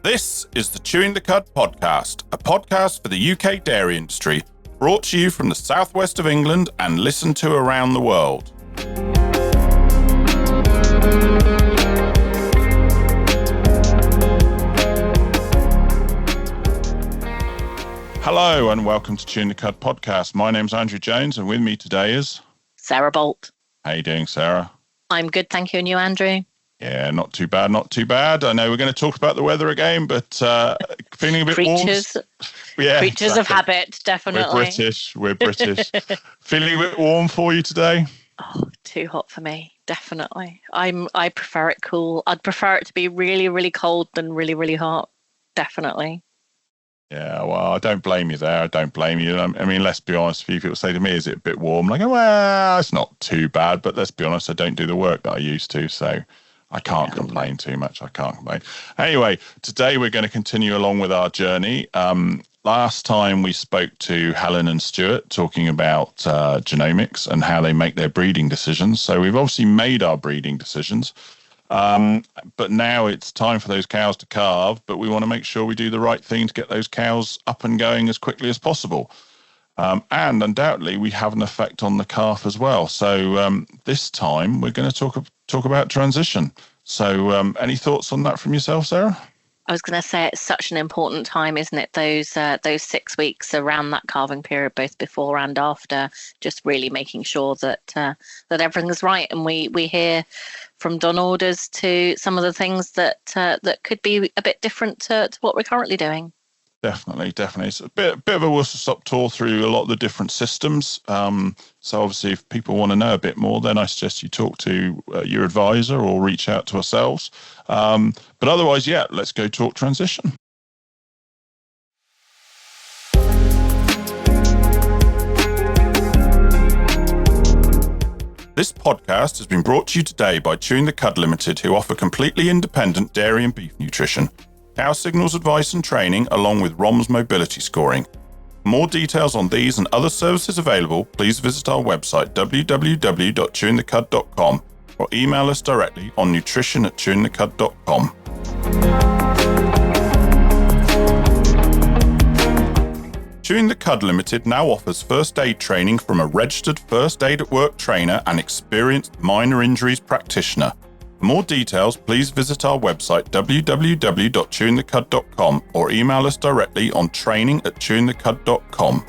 This is the Chewing the Cud podcast, a podcast for the UK dairy industry, brought to you from the southwest of England and listened to around the world. Hello and welcome to Chewing the Cud podcast. My name's Andrew Jones and with me today is... Sarah Bolt. How you doing, Sarah? I'm good, thank you. And you, Andrew? Yeah, not too bad, not too bad. I know we're going to talk about the weather again, but feeling a bit Creatures, warm. Yeah, creatures exactly. of habit, definitely. We're British. Feeling a bit warm for you today? Oh, too hot for me, definitely. I prefer it cool. I'd prefer it to be really, really cold than really, really hot, definitely. Yeah, well, I don't blame you there. I don't blame you. I mean, let's be honest. A few people say to me, is it a bit warm? Like, well, it's not too bad, but let's be honest, I don't do the work that I used to, so I can't complain too much. I can't complain. Anyway, today we're going to continue along with our journey. Last time we spoke to Helen and Stuart talking about genomics and how they make their breeding decisions. So we've obviously made our breeding decisions. But now it's time for those cows to calve, but we want to make sure we do the right thing to get those cows up and going as quickly as possible. And undoubtedly, we have an effect on the calf as well. So this time we're going to talk about transition. So any thoughts on that from yourself, Sarah? I was going to say it's such an important time, isn't it? Those 6 weeks around that calving period, both before and after, just really making sure that that everything's right. And we hear from Donald as to some of the things that could be a bit different to what we're currently doing. Definitely. It's a bit of a whistle-stop tour through a lot of the different systems. So obviously, if people want to know a bit more, then I suggest you talk to your advisor or reach out to ourselves. But otherwise, yeah, let's go talk transition. This podcast has been brought to you today by Chewing the Cud Limited, who offer completely independent dairy and beef nutrition, cow signals advice and training, along with ROMS mobility scoring. For more details on these and other services available, please visit our website www.chewingthecud.com or email us directly on nutrition@chewingthecud.com. Chewing the Cud Limited now offers first aid training from a registered first aid at work trainer and experienced minor injuries practitioner. For more details, please visit our website www.chewingthecud.com or email us directly on training@chewingthecud.com.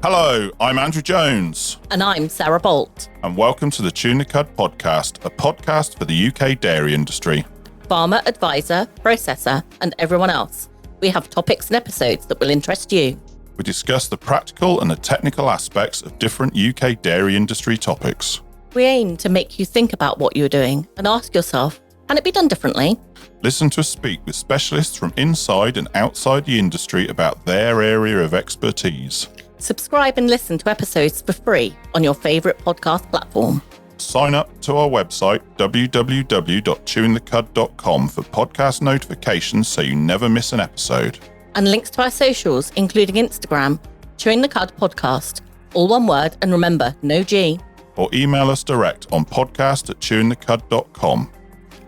Hello, I'm Andrew Jones. And I'm Sarah Bolt. And welcome to the Chewing the Cud podcast, a podcast for the UK dairy industry. Farmer, advisor, processor, and everyone else. We have topics and episodes that will interest you. We discuss the practical and the technical aspects of different UK dairy industry topics. We aim to make you think about what you're doing and ask yourself, can it be done differently? Listen to us speak with specialists from inside and outside the industry about their area of expertise. Subscribe and listen to episodes for free on your favourite podcast platform. Sign up to our website, www.chewingthecud.com, for podcast notifications so you never miss an episode. And links to our socials, including Instagram, Chewing the Cud Podcast. All one word, and remember, no G. Or email us direct on podcast@chewingthecud.com.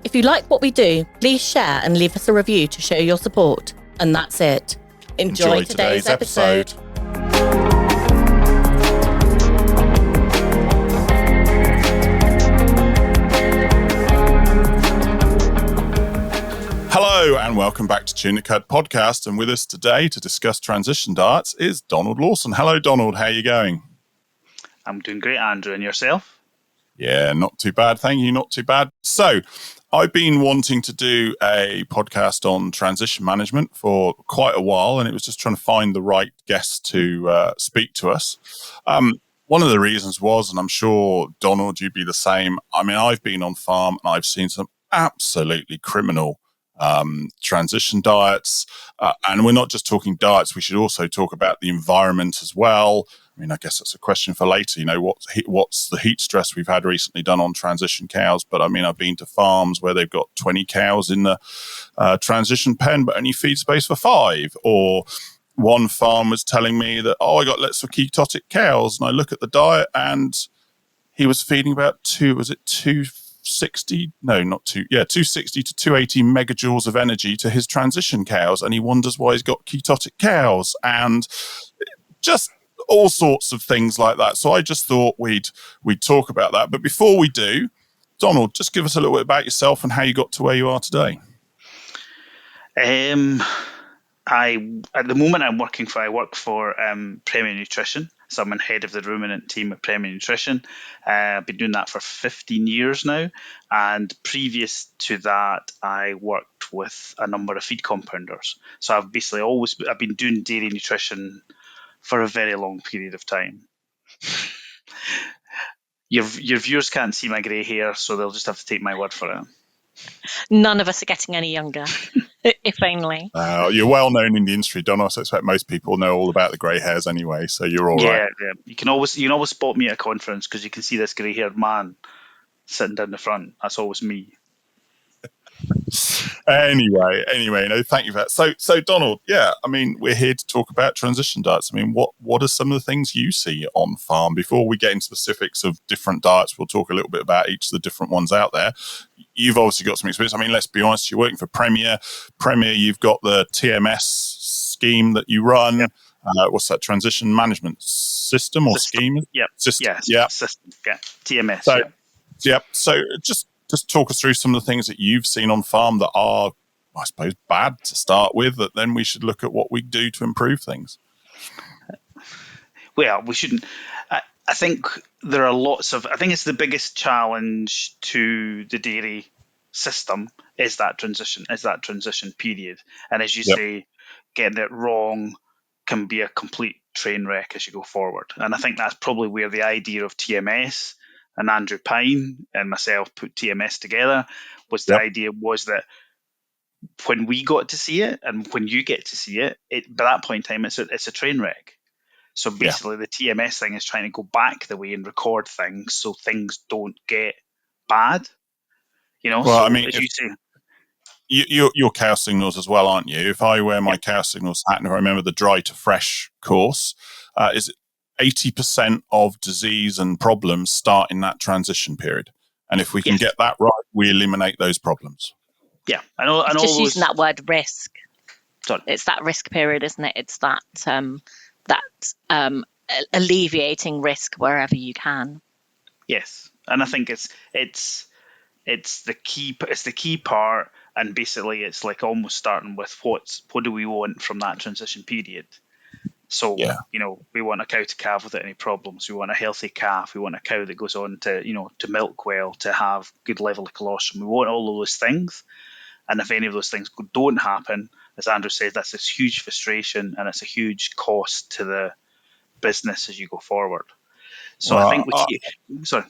If you like what we do, please share and leave us a review to show your support. And that's it. Enjoy today's episode. Hello and welcome back to Chewing the Cud podcast, and with us today to discuss transition diets is Donald Lawson. Hello Donald, how are you going? I'm doing great, Andrew, and yourself? Yeah, not too bad, thank you, not too bad. So I've been wanting to do a podcast on transition management for quite a while, and it was just trying to find the right guest to speak to us. One of the reasons was, and I'm sure Donald, you'd be the same, I mean, I've been on farm and I've seen some absolutely criminal transition diets, and we're not just talking diets, we should also talk about the environment as well. I mean, I guess that's a question for later, you know, what's the heat stress we've had recently done on transition cows. But I mean, I've been to farms where they've got 20 cows in the transition pen but only feed space for 5, or one farm was telling me that, I got lots of ketotic cows, and I look at the diet and he was feeding about two 260 to 280 megajoules of energy to his transition cows, and he wonders why he's got ketotic cows and just all sorts of things like that. So I just thought we'd talk about that. But before we do, Donald, just give us a little bit about yourself and how you got to where you are today. At the moment I work for Premier Nutrition. So I'm head of the ruminant team at Premier Nutrition. I've been doing that for 15 years now. And previous to that, I worked with a number of feed compounders. So I've been doing dairy nutrition for a very long period of time. Your viewers can't see my grey hair, so they'll just have to take my word for it. None of us are getting any younger, if only. You're well known in the industry, Donald. So I expect most people know all about the grey hairs anyway, so you're all right. Yeah. You can always spot me at a conference because you can see this grey-haired man sitting down the front. That's always me. Anyway, no, thank you for that. So Donald, we're here to talk about transition diets. What are some of the things you see on farm? Before we get into specifics of different diets, we'll talk a little bit about each of the different ones out there. You've obviously got some experience. Let's be honest, you're working for Premier. You've got the TMS scheme that you run. Yep. What's that, transition management scheme? Yep. System. System. Yeah. TMS. So just talk us through some of the things that you've seen on farm that are, I suppose, bad to start with, that then we should look at what we do to improve things. Well, we shouldn't. I think there are I think it's the biggest challenge to the dairy system is that transition period. And as you say, getting it wrong can be a complete train wreck as you go forward. And I think that's probably where the idea of TMS and Andrew Pine and myself put TMS together was the idea was that when we got to see it and when you get to see it, by that point in time, it's a train wreck. So basically the TMS thing is trying to go back the way and record things so things don't get bad. As you say, you're cow signals as well, aren't you? If I wear my cow signals hat, and if I remember the dry to fresh course, is 80% of disease and problems start in that transition period. And if we can get that right, we eliminate those problems. Yeah. I know. Just using that word risk. Sorry. It's that risk period, isn't it? It's that alleviating risk wherever you can. Yes. And I think it's the key part, and basically it's like almost starting with what do we want from that transition period. So, we want a cow to calve without any problems. We want a healthy calf. We want a cow that goes on to, to milk well, to have good level of colostrum. We want all of those things. And if any of those things don't happen, as Andrew says, that's this huge frustration and it's a huge cost to the business as you go forward. So I think sorry.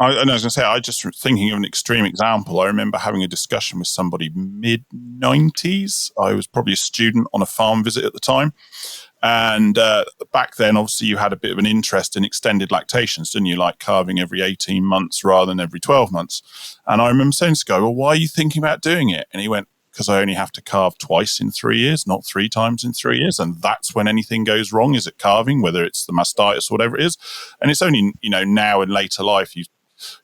I was going to say, I just thinking of an extreme example. I remember having a discussion with somebody mid-90s. I was probably a student on a farm visit at the time. And back then, obviously, you had a bit of an interest in extended lactations, didn't you? Like calving every 18 months rather than every 12 months. And I remember saying to this guy, well, why are you thinking about doing it? And he went, because I only have to calve twice in 3 years, not 3 times in 3 years. And that's when anything goes wrong, is it calving, whether it's the mastitis or whatever it is. And it's only, now in later life, you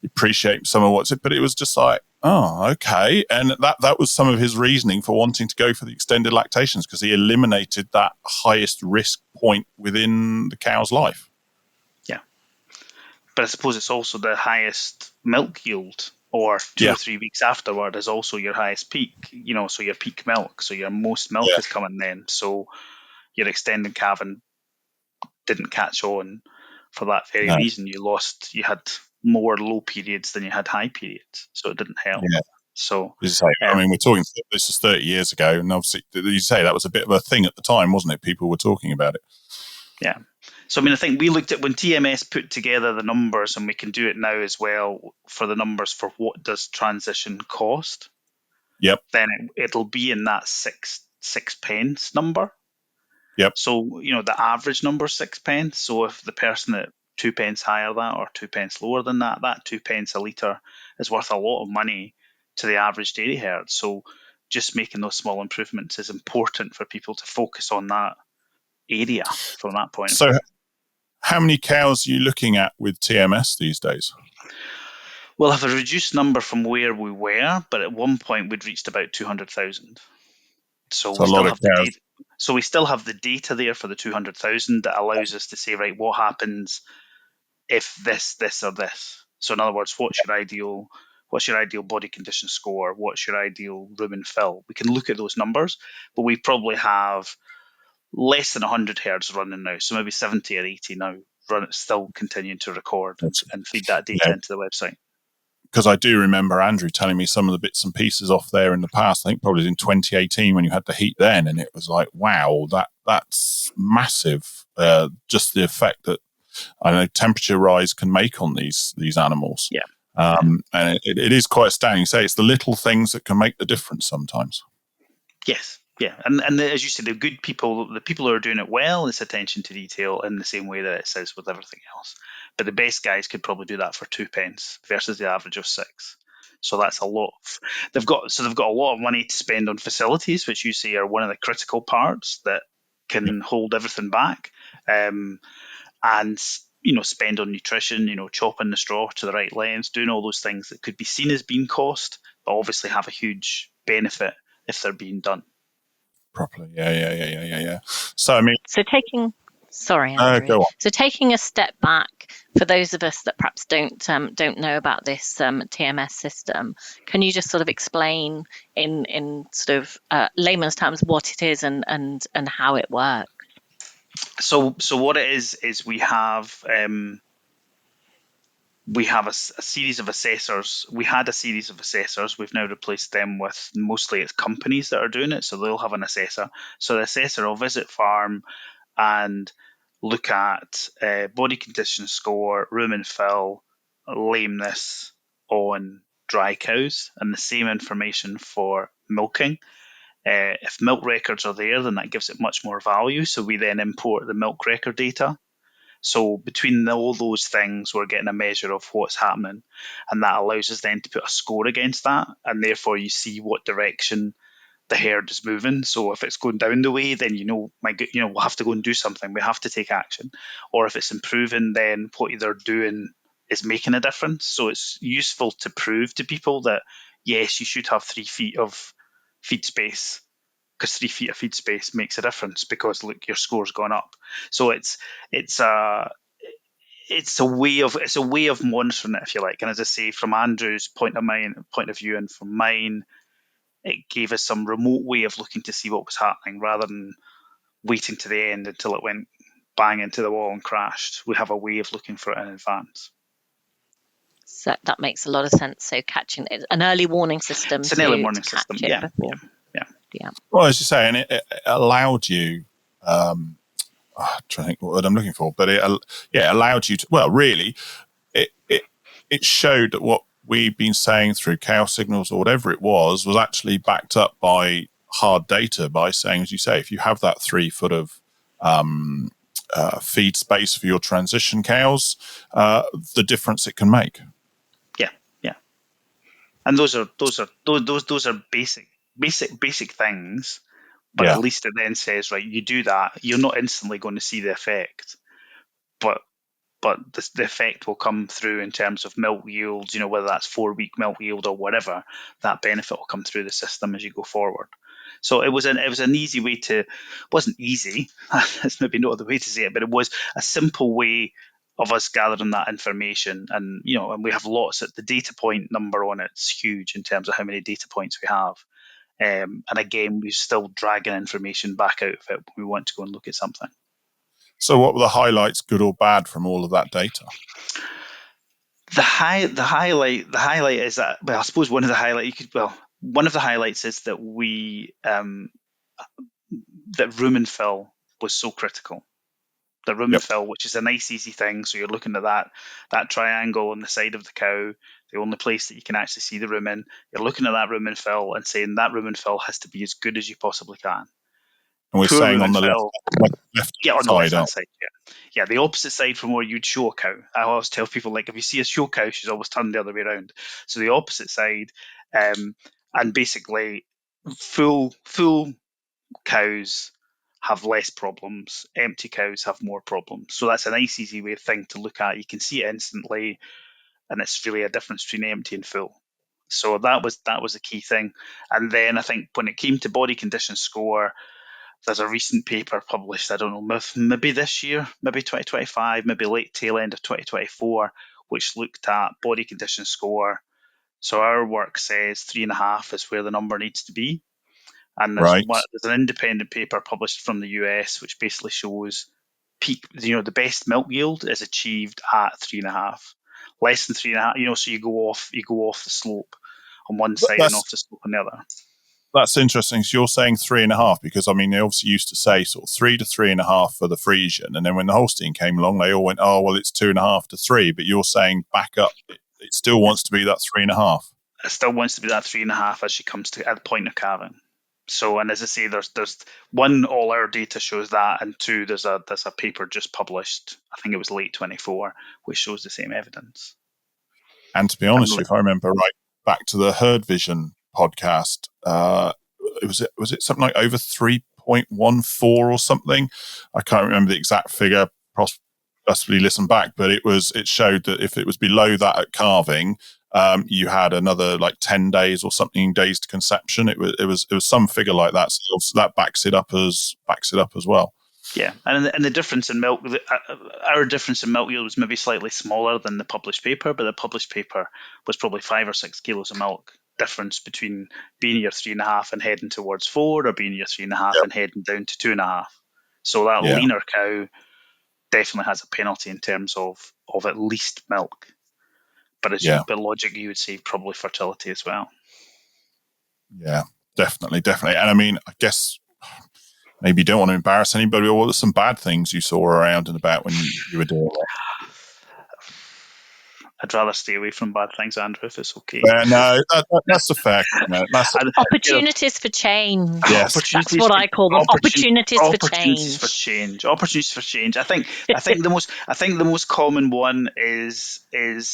appreciate some of what's it, but it was just like, oh, okay. And that was some of his reasoning for wanting to go for the extended lactations, because he eliminated that highest risk point within the cow's life. Yeah. But I suppose it's also the highest milk yield, or 2 or 3 weeks afterward is also your highest peak, so your peak milk. So your most milk is coming then. So your extended calving didn't catch on for that very reason. You had more low periods than you had high periods, so it didn't help. Yeah. So, we're talking, this is 30 years ago, and obviously, you say that was a bit of a thing at the time, wasn't it? People were talking about it. Yeah. So, I think we looked at when TMS put together the numbers, and we can do it now as well for the numbers for what does transition cost. Yep. Then it'll be in that six pence number. Yep. So, the average number is 6 pence. So if the person at 2 pence higher than that or 2 pence lower than that 2 pence a litre is worth a lot of money to the average dairy herd. So just making those small improvements is important for people to focus on that area from that point. So how many cows are you looking at with TMS these days? We'll have a reduced number from where we were, but at one point we'd reached about 200,000. So It's we a still lot of have the cows. data. So we still have the data there for the 200,000 that allows us to say, right, what happens if this, this, or this. So in other words, what's your ideal body condition score? What's your ideal rumen fill? We can look at those numbers, but we probably have less than 100 herds running now, so maybe 70 or 80 now, still continuing to record and feed that data into the website. Because I do remember Andrew telling me some of the bits and pieces off there in the past. I think probably in 2018 when you had the heat then, and it was like, wow, that's massive. Just the effect that I know temperature rise can make on these animals. Yeah. And it is quite astounding. You say it's the little things that can make the difference sometimes. Yes. Yeah, and as you said, the good people, the people who are doing it well, it's attention to detail in the same way that it says with everything else. But the best guys could probably do that for 2 pence versus the average of 6. So that's a lot. They've got a lot of money to spend on facilities, which you say are one of the critical parts that can hold everything back, and spend on nutrition, chopping the straw to the right length, doing all those things that could be seen as being cost, but obviously have a huge benefit if they're being done properly. Yeah. So I mean, Sorry, Andrew. go on. So taking a step back for those of us that perhaps don't know about this TMS system, can you just sort of explain in sort of layman's terms what it is and how it works? So what it is we have a series of assessors. We had a series of assessors. We've now replaced them with mostly it's companies that are doing it. So they'll have an assessor. So the assessor will visit farm and look at body condition score, rumen fill, lameness on dry cows, and the same information for milking. If milk records are there, then that gives it much more value. So we then import the milk record data. So between all those things, we're getting a measure of what's happening, and that allows us then to put a score against that, and therefore you see what direction the herd is moving. So if it's going down the way, then we'll have to go and do something. We have to take action. Or if it's improving, then what they're doing is making a difference. So it's useful to prove to people that yes, you should have 3 feet of feed space, because 3 feet of feed space makes a difference because look, your score's gone up. So it's a way of monitoring it, if you like. And as I say, from Andrew's point of view, and from mine, it gave us some remote way of looking to see what was happening rather than waiting to the end until it went bang into the wall and crashed. We have a way of looking for it in advance. So that makes a lot of sense. So catching an early warning system. It's an early warning system. Yeah. Well, as you say, and it allowed you. I'm trying to think what word I'm looking for, but it allowed you to. Well, really, it showed that what we've been saying through cow signals or whatever it was actually backed up by hard data, by saying, as you say, if you have that 3 foot of feed space for your transition cows, the difference it can make. Yeah. And those are basic things, but at least it then says, right, you do that, you're not instantly going to see the effect, but the effect will come through in terms of milk yields, whether that's 4-week milk yield or whatever, that benefit will come through the system as you go forward. So it was an easy way to, wasn't easy, that's maybe not the way to say it, but it was a simple way of us gathering that information. And, and we have lots of the data point number on it's huge in terms of how many data points we have. And again, we're still dragging information back out of it when we want to go and look at something. So what were the highlights, good or bad, from all of that data? The highlight is that, well, I suppose one of the highlights is that that rumen fill was so critical. The rumen fill, which is a nice easy thing. So you're looking at that triangle on the side of the cow, the only place that you can actually see the rumen. You're looking at that rumen fill and saying that rumen fill has to be as good as you possibly can. And we're saying on the left on the side, left-hand side, yeah, the opposite side from where you'd show a cow. I always tell people, like, if you see a show cow, she's always turned the other way around. So the opposite side, and basically, full cows have less problems. Empty cows have more problems. So that's a nice, easy thing to look at. You can see it instantly. and it's really a difference between empty and full. So that was the key thing. And then I think when it came to body condition score, there's a recent paper published, I don't know, maybe this year, maybe 2025, maybe late tail end of 2024, which looked at body condition score. So our work says 3.5 is where the number needs to be. And there's Right. an independent paper published from the US, which basically shows peak, the best milk yield is achieved at 3.5. Less than 3.5, so you go off the slope on one side and off the slope on the other. That's interesting. So you're saying 3.5, because I mean they obviously used to say sort of 3 to 3.5 for the Friesian, and then when the Holstein came along, they all went, oh well, it's 2.5 to 3. But you're saying back up, it still wants to be that 3.5. It still wants to be that 3.5 as she comes to at the point of calving. So, and as I say, there's one, all our data shows that, and two, there's a paper just published, I think it was late 24, which shows the same evidence. And to be honest, if I remember right, back to the Herd Vision podcast, was it something like over 3.14 or something? I can't remember the exact figure. Possibly listen back, but it showed that if it was below that at calving, you had another like 10 days or something days to conception. It was some figure like that. So that backs it up as well. Yeah, and the difference in milk, our difference in milk yield was maybe slightly smaller than the published paper, but the published paper was probably 5 or 6 kilos of milk difference between being your 3.5 and heading towards 4, or being your 3.5 and heading down to 2.5. So that leaner cow definitely has a penalty in terms of at least milk. But but logic, you would say probably fertility as well. Yeah, definitely. And I mean, I guess maybe you don't want to embarrass anybody, or what are some bad things you saw around and about when you were doing it? I'd rather stay away from bad things, Andrew, if it's okay. No, that's a fact. Opportunities for change. Yes, that's what I call them. Opportunities for change. Opportunities for change. I think the most common one is feed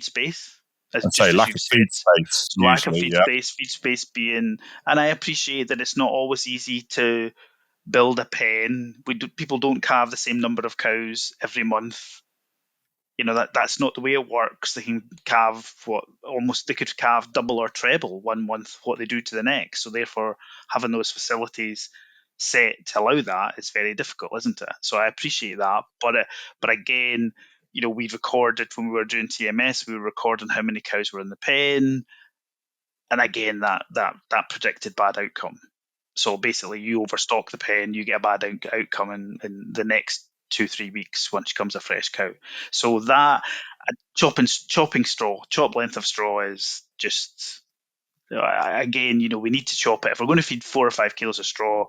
space. I'd say lack of feed space. Lack of feed space being, and I appreciate that it's not always easy to build a pen. People don't calve the same number of cows every month. That's not the way it works. They can calve they could calve double or treble one month what they do to the next. So therefore, having those facilities set to allow that is very difficult, isn't it? So I appreciate that, but again, we recorded when we were doing TMS, we were recording how many cows were in the pen, and again that predicted bad outcome. So basically, you overstock the pen, you get a bad outcome in the next 2-3 weeks when she comes a fresh cow. So that chop length of straw is just, again, we need to chop it. If we're going to feed 4 or 5 kilos of straw,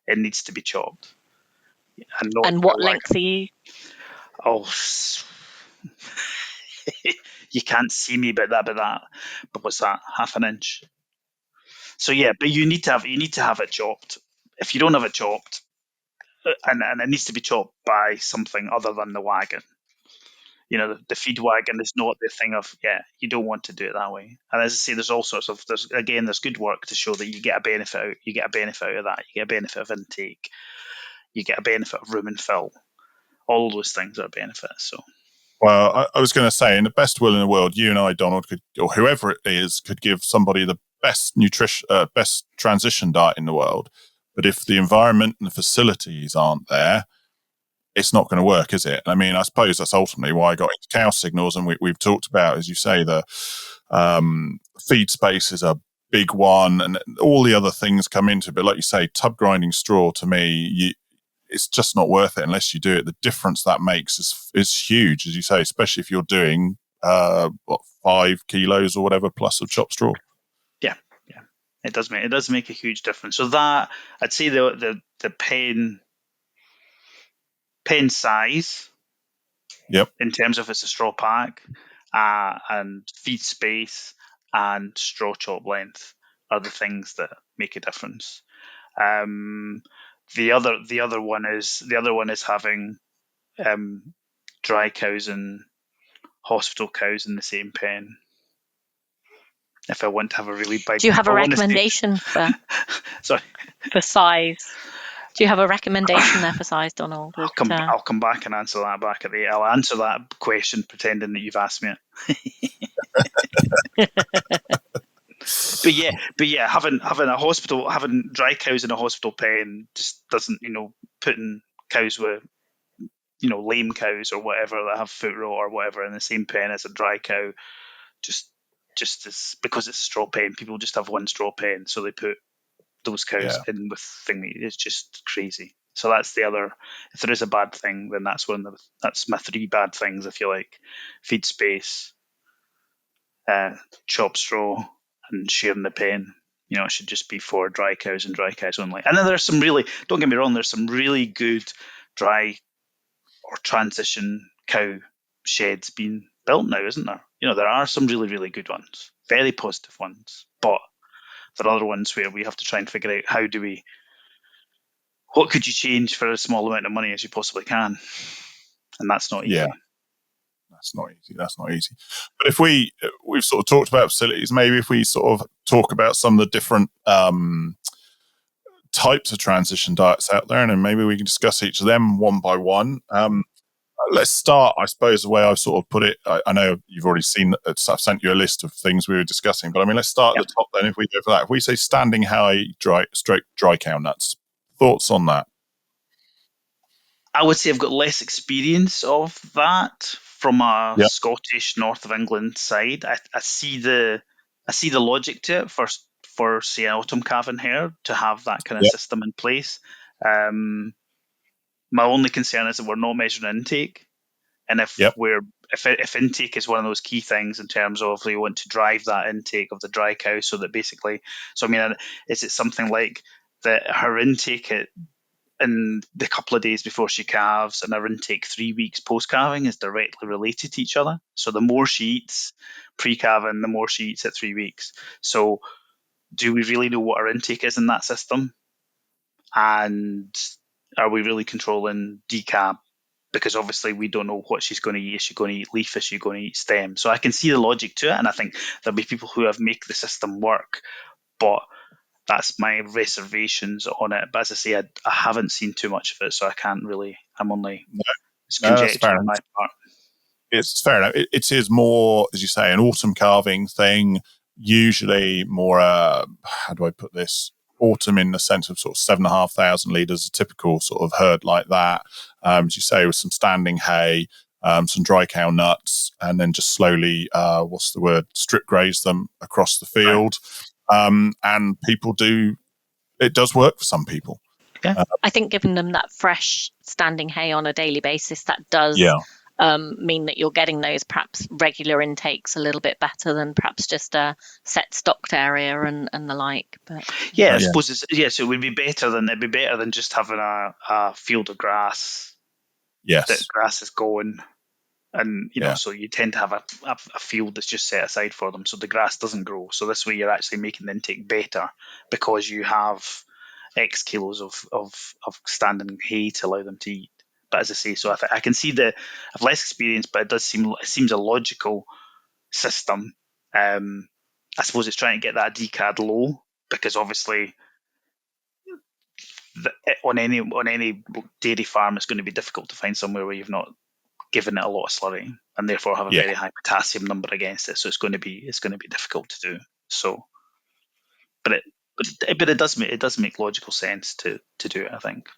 it needs to be chopped. And what length are you? Oh, you can't see me about that. But what's that? 1/2 inch. So yeah, but you need to have it chopped. If you don't have it chopped, and it needs to be chopped by something other than the wagon. The feed wagon is not the thing of, you don't want to do it that way. And as I say, there's all sorts of, there's good work to show that you get a benefit out. You get a benefit out of that. You get a benefit of intake. You get a benefit of rumen fill. All of those things are benefits. So. Well, I was going to say, in the best will in the world, you and I, Donald, or whoever it is, could give somebody the best best transition diet in the world. But if the environment and the facilities aren't there, it's not going to work, is it? I mean, I suppose that's ultimately why I got into cow signals, and we've talked about, as you say, the feed space is a big one, and all the other things come into it. But like you say, tub grinding straw, to me, it's just not worth it unless you do it. The difference that makes is huge, as you say, especially if you're doing 5 kilos or whatever plus of chopped straw. Yeah. It does make a huge difference. So that, I'd say the pen size, in terms of it's a straw pack, and feed space and straw chop length are the things that make a difference. The other one is having dry cows and hospital cows in the same pen. If I want to have a really big, do you have a recommendation for sorry, for size? Do you have a recommendation there for size, Donald? I'll come back and answer that back at the. I'll answer that question pretending that you've asked me it. But yeah, having dry cows in a hospital pen just doesn't, putting cows with, lame cows or whatever that have foot rot or whatever in the same pen as a dry cow, just as, because it's a straw pen, people just have one straw pen, so they put those cows in with thingy. It's just crazy. So that's the other. If there is a bad thing, then that's my 3 bad things, if you like: feed space, chop straw, and sharing the pen. It should just be for dry cows and dry cows only. And then there's some really, don't get me wrong, there's some really good dry or transition cow sheds being built now, isn't there? There are some really, really good ones, very positive ones, but there are other ones where we have to try and figure out what could you change for a small amount of money as you possibly can, and that's not easy. Yeah. That's not easy. But if we've sort of talked about facilities, maybe if we sort of talk about some of the different types of transition diets out there, and then maybe we can discuss each of them one by one. Let's start, I suppose, the way I've sort of put it. I know you've already seen that I've sent you a list of things we were discussing, but I mean, let's start at the top then. If we go for that, if we say standing hay, dry cow nuts, thoughts on that? I would say I've got less experience of that from a Scottish North of England side. I see the logic to it for say an autumn calving herd to have that kind of system in place. My only concern is that we're not measuring intake, and if intake is one of those key things in terms of we want to drive that intake of the dry cow, so that basically, is it something like that her intake in the couple of days before she calves and her intake 3 weeks post-calving is directly related to each other? So the more she eats pre-calving, the more she eats at 3 weeks. So do we really know what our intake is in that system? And are we really controlling decab? Because obviously we don't know what she's going to eat. Is she going to eat leaf? Is she going to eat stem? So I can see the logic to it, and I think there'll be people who have make the system work, but that's my reservations on it. But as I say, I haven't seen too much of it, so I can't really. It's conjecture on my part. It's fair enough. It is more, as you say, an autumn calving thing. Usually more, how do I put this? Autumn in the sense of sort of 7,500 litres, a typical sort of herd like that. As you say, with some standing hay, some dry cow nuts, and then just slowly, strip graze them across the field. Right. And people it does work for some people. Yeah. I think giving them that fresh standing hay on a daily basis, that does mean that you're getting those perhaps regular intakes a little bit better than perhaps just a set stocked area and the like. But I suppose so it would be better than just having a field of grass. Yes, that grass is going, and so you tend to have a field that's just set aside for them, so the grass doesn't grow. So this way, you're actually making the intake better because you have X kilos of standing hay to allow them to eat. But as I say, so I can see I've less experience, but it seems a logical system. I suppose it's trying to get that decad low, because obviously on any dairy farm, it's going to be difficult to find somewhere where you've not given it a lot of slurry and therefore have a very high potassium number against it. So it's going to be difficult to do. So, but it does make logical sense to do it, I think.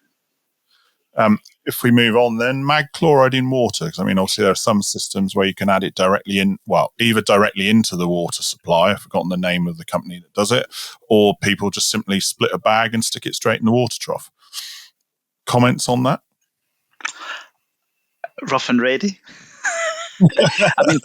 If we move on then, mag chloride in water, because I mean, obviously there are some systems where you can add it directly in, either directly into the water supply, I've forgotten the name of the company that does it, or people just simply split a bag and stick it straight in the water trough. Comments on that? Rough and ready. I mean,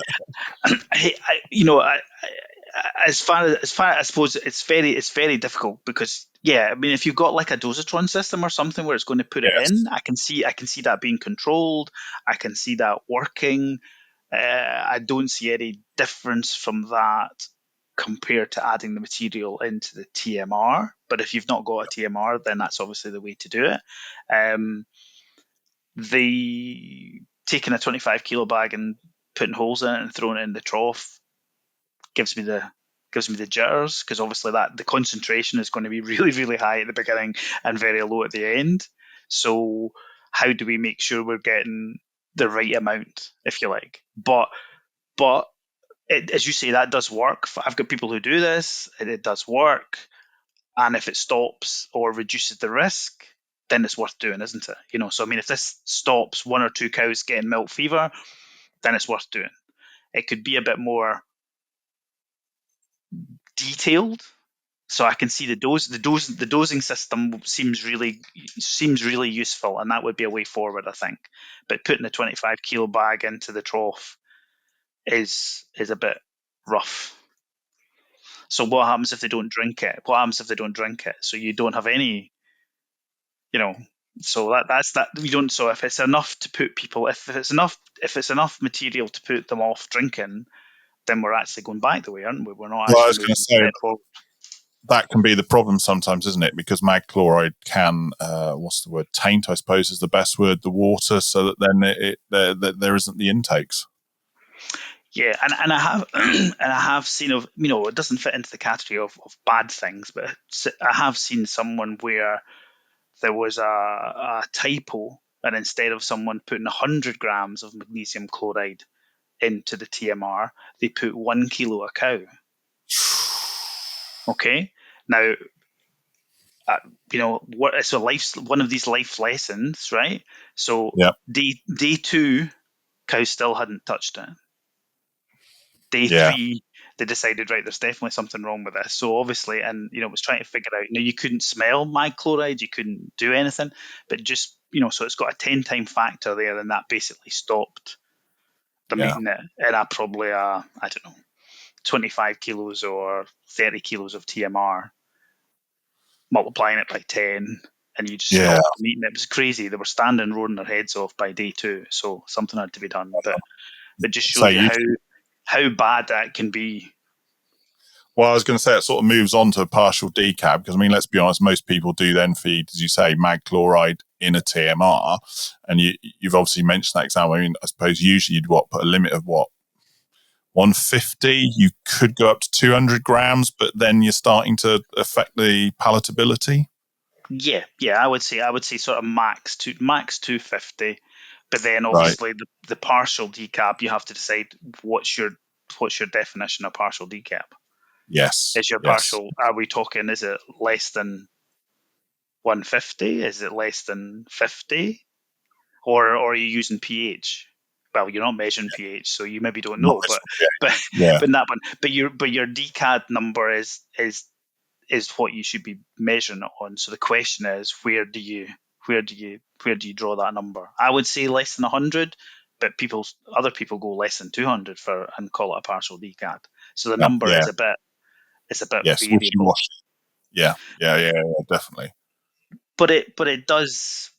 as far as I suppose it's very difficult, because I mean, if you've got like a dosatron system or something where it's going to put it in, I can see that being controlled. I can see that working. I don't see any difference from that compared to adding the material into the TMR. But if you've not got a TMR, then that's obviously the way to do it. Taking a 25 kilo bag and putting holes in it and throwing it in the trough gives me the gives me the jitters, because obviously the concentration is going to be really, really high at the beginning and very low at the end. So how do we make sure we're getting the right amount, if you like? But as you say, that does work. I've got people who do this, and it does work. And if it stops or reduces the risk, then it's worth doing, isn't it? So I mean, if this stops 1 or 2 cows getting milk fever, then it's worth doing. It could be a bit more detailed, so I can see the dosing system seems really useful, and that would be a way forward, I think. But putting a 25 kilo bag into the trough is a bit rough. So what happens if they don't drink it? So you don't have any, So that's that. We don't. So if it's enough to put people, if it's enough material to put them off drinking, then we're actually going back the way, aren't we? We're not Well, I actually was going moving to say forward. that can be the problem sometimes, isn't it? Because mag chloride can, taint, I suppose is the best word, the water, so that then there isn't the intakes. Yeah, and I have and I have seen it doesn't fit into the category of bad things, but I have seen someone where there was a typo, and instead of someone putting 100 grams of magnesium chloride into the TMR, they put 1 kilo a cow. Okay, now what? It's one of these life lessons, right? So day 2, cows still hadn't touched it. Day 3, they decided, right, there's definitely something wrong with this. So obviously, and was trying to figure out, you couldn't smell mag chloride, you couldn't do anything, but just, so it's got a 10-time factor there, and that basically stopped them eating it. And probably, I don't know, 25 kilos or 30 kilos of TMR, multiplying it by 10, and you just stopped them eating it. It was crazy. They were standing, roaring their heads off by day 2. So something had to be done. But it just shows how bad that can be. Well, I was going to say it sort of moves on to a partial decab, because, I mean, let's be honest, most people do then feed, as you say, mag chloride in a TMR. And you've obviously mentioned that example. I mean, I suppose usually you'd put a limit of 150. You could go up to 200 grams, but then you're starting to affect the palatability. Yeah, I would say sort of max 250. But then obviously the partial decab, you have to decide what's your definition of partial decab. Yes. Is your partial? Are we talking? Is it less than 150? Is it less than 50? Or are you using pH? Well, you're not measuring pH, so you maybe don't know. But that one. But your decad number is what you should be measuring it on. So the question is, where do you draw that number? I would say less than 100, but other people go less than 200 and call it a partial decad. So the number is a bit variable. Yeah, definitely. But it does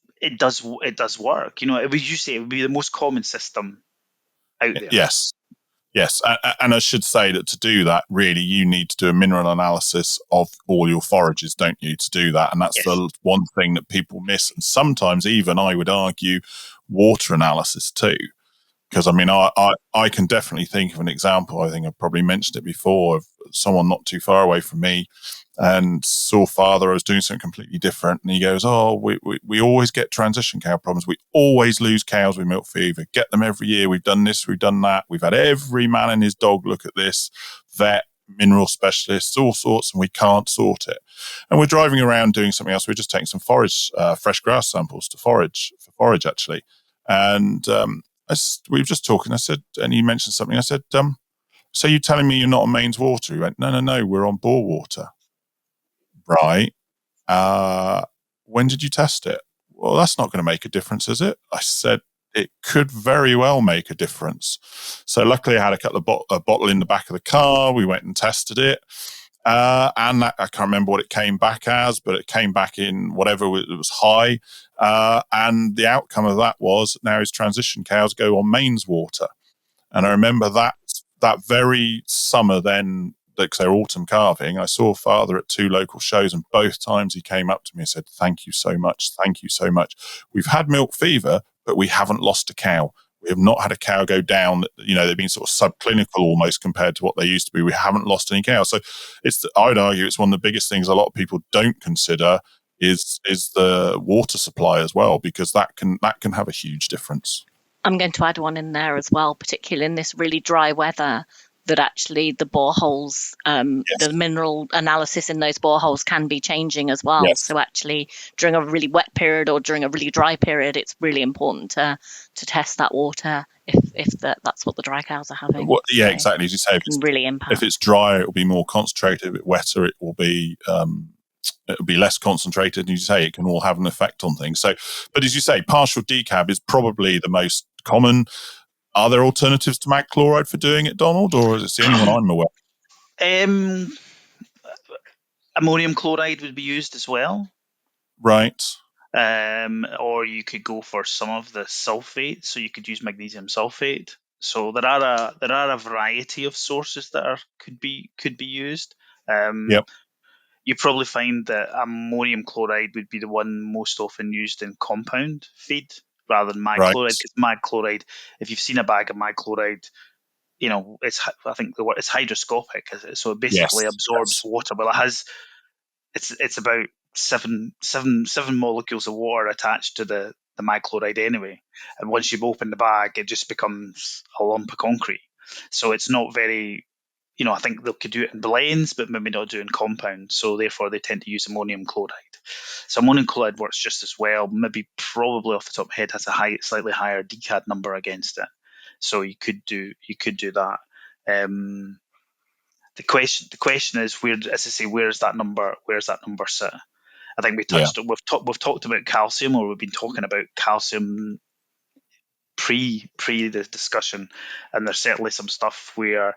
work. Would you say it would be the most common system out there? Yes. And I should say that to do that, really, you need to do a mineral analysis of all your forages, don't you, to do that? And that's the one thing that people miss. And sometimes even, I would argue, water analysis too. Because, I mean, I can definitely think of an example. I think I've probably mentioned it before, of someone not too far away from me, and saw father, I was doing something completely different. And he goes, we always get transition cow problems. We always lose cows with milk fever. Get them every year. We've done this, we've done that. We've had every man and his dog look at this, vet, mineral specialists, all sorts, and we can't sort it. And we're driving around doing something else. We're just taking some forage, fresh grass samples for forage actually. And we were just talking. I said, and he mentioned something. I said, so you're telling me you're not on mains water? He went, no, we're on bore water. Right. When did you test it? Well, that's not going to make a difference, is it? I said, it could very well make a difference. So luckily I had a bottle in the back of the car. We went and tested it. And I can't remember what it came back as, but it came back in whatever it was high. And the outcome of that was now his transition cows go on mains water. And I remember that very summer then, because they're autumn calving, I saw father at 2 local shows, and both times he came up to me and said, thank you so much. We've had milk fever, but we haven't lost a cow. We have not had a cow go down. They've been sort of subclinical almost compared to what they used to be. We haven't lost any cows. So I would argue it's one of the biggest things a lot of people don't consider is the water supply as well, because that can have a huge difference. I'm going to add one in there as well, particularly in this really dry weather, that actually the boreholes, the mineral analysis in those boreholes can be changing as well. Yes. So actually during a really wet period or during a really dry period, it's really important to test that water if that's what the dry cows are having. Well, yeah, so exactly. As you say, if it's dry, it will be more concentrated. If it's wetter, it will be less concentrated. And you say it can all have an effect on things. So, but as you say, partial decab is probably the most common. Are there alternatives to mag chloride for doing it, Donald, or is it the only one I'm aware? Ammonium chloride would be used as well. Right. Or you could go for some of the sulfate, so you could use magnesium sulfate. So there are a variety of sources that could be used. Yep. You probably find that ammonium chloride would be the one most often used in compound feed rather than mag chloride, because mag chloride, if you've seen a bag of mag chloride, I think the word is hygroscopic, so it basically absorbs water. Well, it's about seven molecules of water attached to the mag chloride anyway, and once you've opened the bag, it just becomes a lump of concrete. So it's not very, I think they could do it in blends, but maybe not do it in compounds. So therefore, they tend to use ammonium chloride. So ammonium chloride works just as well. Maybe probably off the top of my head has a slightly higher decad number against it. So you could do that. The question is, where's that number sit? I think we've talked about calcium, or we've been talking about calcium pre the discussion, and there's certainly some stuff where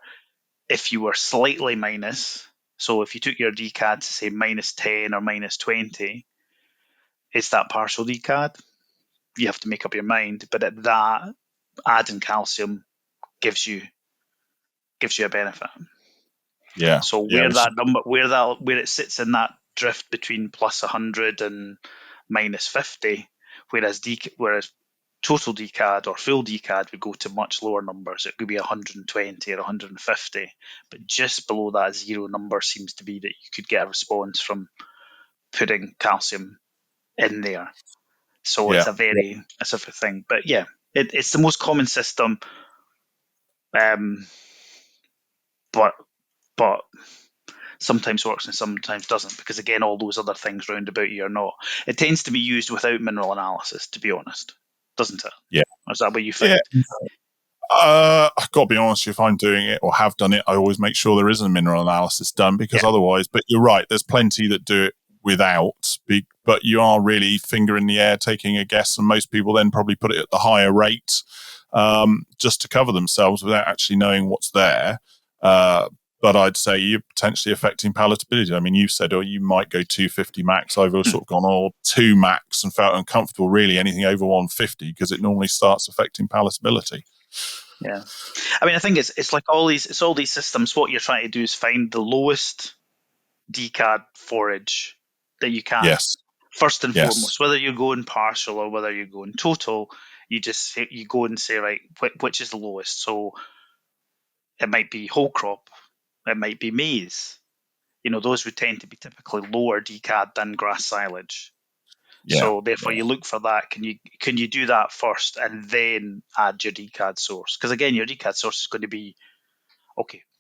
if you were slightly minus, so if you took your decad to say minus 10 or minus 20, is that partial decad? You have to make up your mind, but at that, adding calcium gives you a benefit. Yeah. So where it sits in that drift between plus 100 and minus 50, whereas total decad or full decad would go to much lower numbers. It could be 120 or 150, but just below that zero number seems to be that you could get a response from putting calcium in there. So it's a very specific thing. But yeah, it's the most common system. But sometimes works and sometimes doesn't, because again, all those other things round about you are not. It tends to be used without mineral analysis, to be honest, doesn't it? Yeah. Or is that what you find? Yeah. I've got to be honest, if I'm doing it or have done it, I always make sure there is a mineral analysis done, because otherwise, but you're right, there's plenty that do it without, but you are really finger in the air taking a guess, and most people then probably put it at the higher rate just to cover themselves without actually knowing what's there. But I'd say you're potentially affecting palatability. I mean, you said, you might go 250 max. I've sort of gone 2 max and felt uncomfortable really anything over 150, because it normally starts affecting palatability. Yeah. I mean, I think it's like all these systems. What you're trying to do is find the lowest decad forage that you can. Yes. First and foremost, whether you're going partial or whether you're going total, you go and say, right, which is the lowest. So it might be whole crop, it might be maize. Those would tend to be typically lower decad than grass silage. Yeah. So therefore, you look for that. Can you do that first and then add your decad source? Because again, your decad source is going to be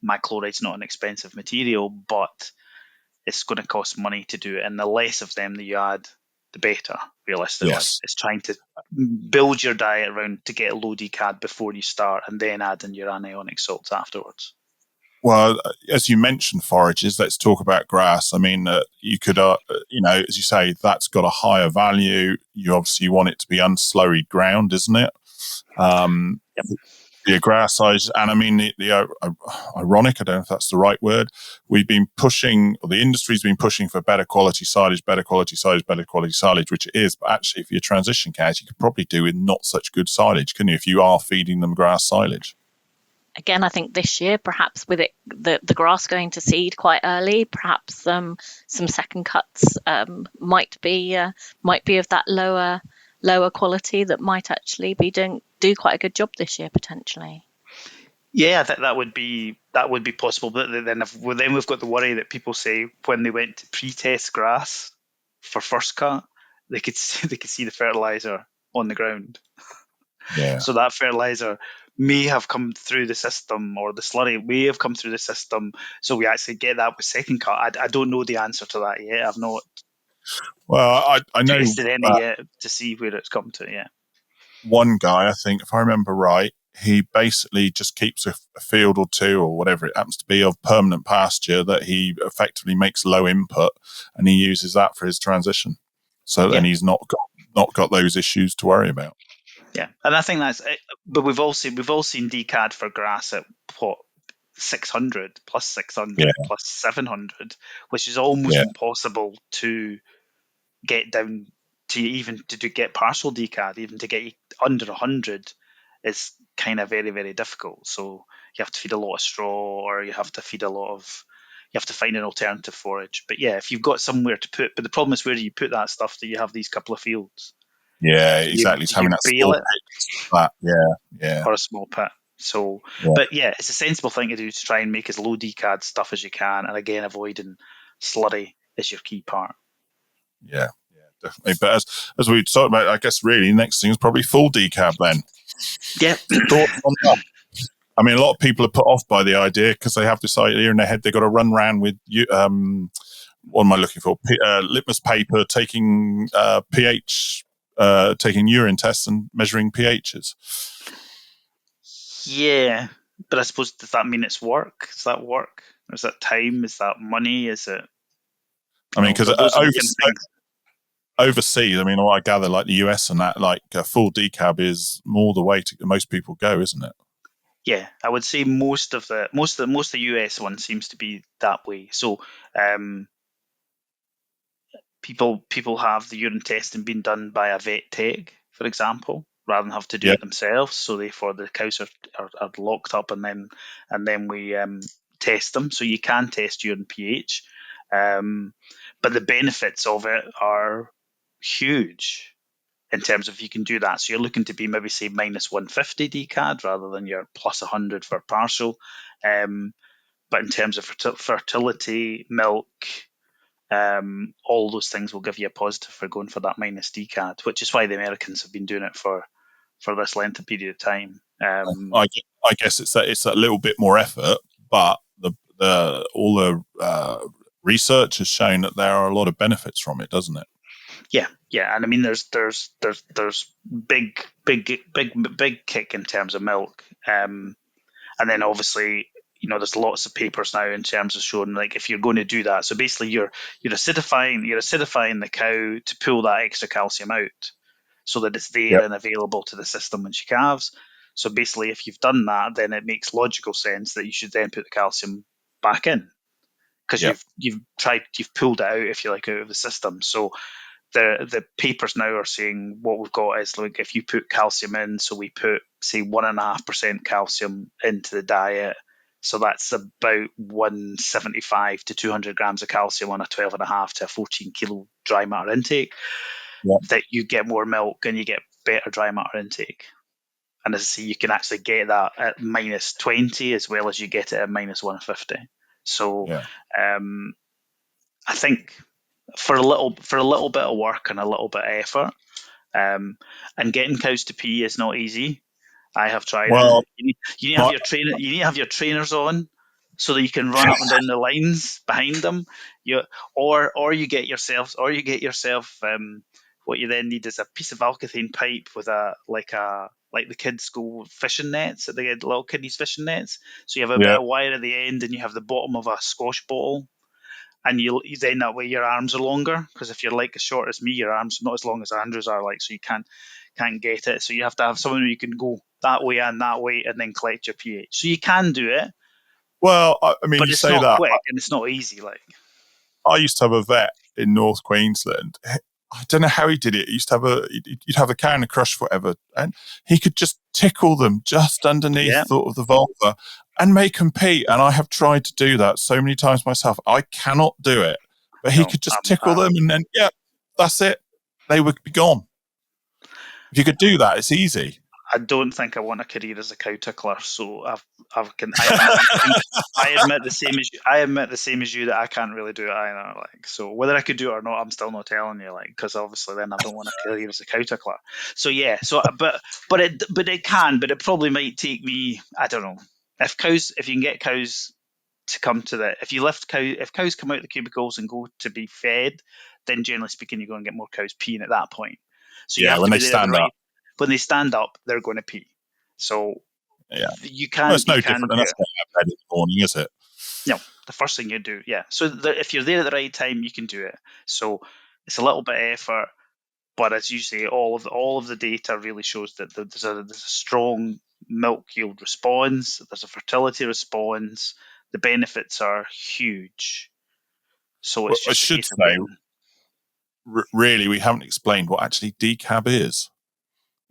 mag chloride's not an expensive material, but it's going to cost money to do it, and the less of them that you add, the better. Realistically, it's trying to build your diet around to get low decad before you start, and then add in your anionic salts afterwards. Well, as you mentioned forages, let's talk about grass. I mean, you could, as you say, that's got a higher value. You obviously want it to be unslurried ground, isn't it? The grass size, and I mean, the ironic, I don't know if that's the right word, we've been pushing, or the industry's been pushing for better quality silage, which it is, but actually, if you're transition cows, you could probably do with not such good silage, couldn't you, if you are feeding them grass silage? Again, I think this year, perhaps with it, the grass going to seed quite early, perhaps some second cuts might be of that lower quality that might actually be doing do quite a good job this year potentially. Yeah, that would be possible. But then we've got the worry that people say when they went to pre-test grass for first cut, they could see the fertilizer on the ground. Yeah. So that fertilizer may have come through the system, or the slurry may have come through the system. So we actually get that with second cut. I don't know the answer to that yet. I've not Well, I know tested any yet to see where it's come to. Yeah. One guy, I think, if I remember right, he basically just keeps a field or two or whatever it happens to be of permanent pasture that he effectively makes low input, and he uses that for his transition. So then he's not got those issues to worry about. Yeah, and I think that's it. But we've all seen decad for grass at what 600 plus 600 plus 700, which is almost impossible to get down to, even to get partial decad, even to get under 100 is kind of very, very difficult. So you have to feed a lot of straw, or you have to find an alternative forage. But yeah, if you've got somewhere to put, but the problem is, where do you put that stuff that you have these couple of fields? Yeah, exactly. It's having that small pit. Or a small pit. So, but yeah, it's a sensible thing to do to try and make as low decad stuff as you can, and again, avoiding slurry is your key part. Yeah, definitely. But as we talked about, I guess really the next thing is probably full decab then. Yeah. Thoughts on that? I mean, a lot of people are put off by the idea because they have this idea in their head they've got to run around with what am I looking for? Litmus paper, taking pH, taking urine tests and measuring pHs. Yeah, but I suppose, does that mean it's work? Is that work? Or is that time? Is that money? Is it? I mean, because overseas, I mean, what I gather, like the US and that, like full decab is more the way to most people go, isn't it? Yeah, I would say most of the US one seems to be that way. So, people have the urine testing being done by a vet tech, for example, rather than have to do it themselves. So therefore, the cows are locked up, and then we test them. So you can test urine pH, but the benefits of it are huge in terms of, you can do that. So you're looking to be maybe say minus 150 decad rather than your plus 100 for partial. But in terms of fertility, milk, all those things will give you a positive for going for that minus decad, which is why the Americans have been doing it for this length of period of time. I guess it's that little bit more effort, but all the research has shown that there are a lot of benefits from it, doesn't it? Yeah, and I mean, there's big kick in terms of milk, and then obviously, there's lots of papers now in terms of showing, like, if you're going to do that, so basically you're acidifying the cow to pull that extra calcium out, so that it's there and available to the system when she calves. So basically, if you've done that, then it makes logical sense that you should then put the calcium back in, because you've pulled it out, if you like, out of the system. So the papers now are saying what we've got is, like, if you put calcium in, so we put, say, 1.5% calcium into the diet, so that's about 175 to 200 grams of calcium on a 12.5 to a 14 kilo dry matter intake, that you get more milk and you get better dry matter intake. And as I say, you can actually get that at minus 20 as well as you get it at minus 150. So I think for a little bit of work and a little bit of effort, and getting cows to pee is not easy. I have tried it. You need to have your trainers on, so that you can run up and down the lines behind them. Or you get yourself what you then need is a piece of Alkathane pipe with like the kids go fishing nets, at the little kiddies fishing nets. So you have a bit of wire at the end, and you have the bottom of a squash bottle. And you then, that way your arms are longer, because if you're like as short as me, your arms are not as long as Andrew's are, like, so you can't get it. So you have to have someone who you can go that way, and then collect your pH. So you can do it. Well, I mean, but you it's say not that quick, and it's not easy. Like, I used to have a vet in North Queensland. I don't know how he did it. He used to you'd have a cow in a crush forever, and he could just tickle them just underneath sort of the vulva and make them pee. And I have tried to do that so many times myself. I cannot do it, but he could just tickle them, and then that's it. They would be gone. If you could do that, it's easy. I don't think I want a career as a cow tickler, so I admit the same as you. I admit the same as you that I can't really do it either. Like, so whether I could do it or not, I'm still not telling you. Like, because obviously then I don't want a career as a cow tickler. So yeah, but it can, but it probably might take me. I don't know if you can get cows to come to if cows come out of the cubicles and go to be fed, then generally speaking, you're going to get more cows peeing at that point. So you Yeah, have when to they be there at the stand right. up. When they stand up, they're going to pee. So Yeah. you Well, can it's no do different than us it. getting out of bed in the morning, is it? No, the first thing you do, yeah. So if you're there at the right time, you can do it. So it's a little bit of effort, but as you say, all of the data really shows that there's a strong milk yield response. There's a fertility response. The benefits are huge. So Well, it's I just a should case of say, waiting. really, we haven't explained what actually decab is.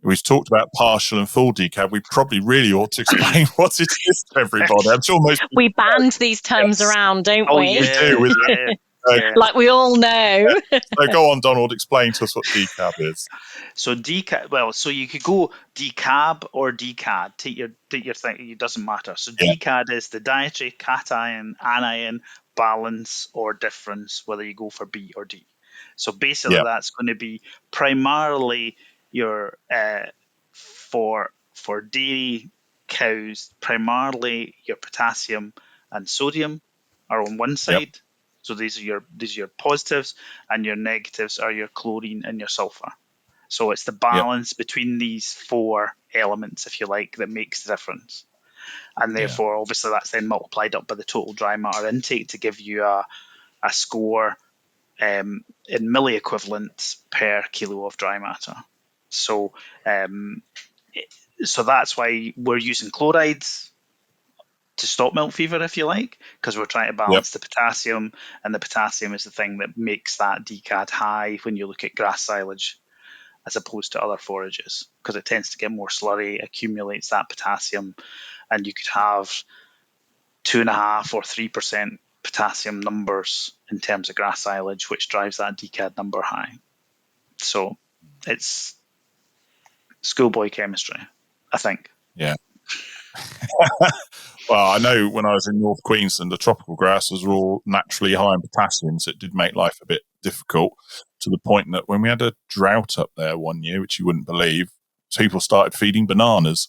We've talked about partial and full decab. We probably really ought to explain what it is to everybody. I'm sure most people We band these terms yes. around, don't Oh we? yeah, do, isn't it? yeah. Like we all know. So go on, Donald, explain to us what decab is. So decab. Well, so you could go decab or decad. Take your thing. It doesn't matter. So Yeah. decad is the dietary cation anion balance or difference, whether you go for B or D. So basically, Yeah. that's going to be primarily your for dairy cows, primarily your potassium and sodium are on one Yep. side. So these are your positives, and your negatives are your chlorine and your sulfur. So it's the balance between these four elements, if you like, that makes the difference. And Yeah. therefore, obviously, that's then multiplied up by the total dry matter intake to give you a score in milliequivalents per kilo of dry matter. So, so that's why we're using chlorides to stop milk fever, if you like, because we're trying to balance the potassium, and the potassium is the thing that makes that decad high when you look at grass silage as opposed to other forages, because it tends to get more slurry, accumulates that potassium, and you could have 2.5 or 3% potassium numbers in terms of grass silage, which drives that decad number high. So it's schoolboy chemistry, I think. Yeah. Well, I know when I was in North Queensland, the tropical grasses were all naturally high in potassium, so it did make life a bit difficult, to the point that when we had a drought up there one year, which you wouldn't believe, people started feeding bananas.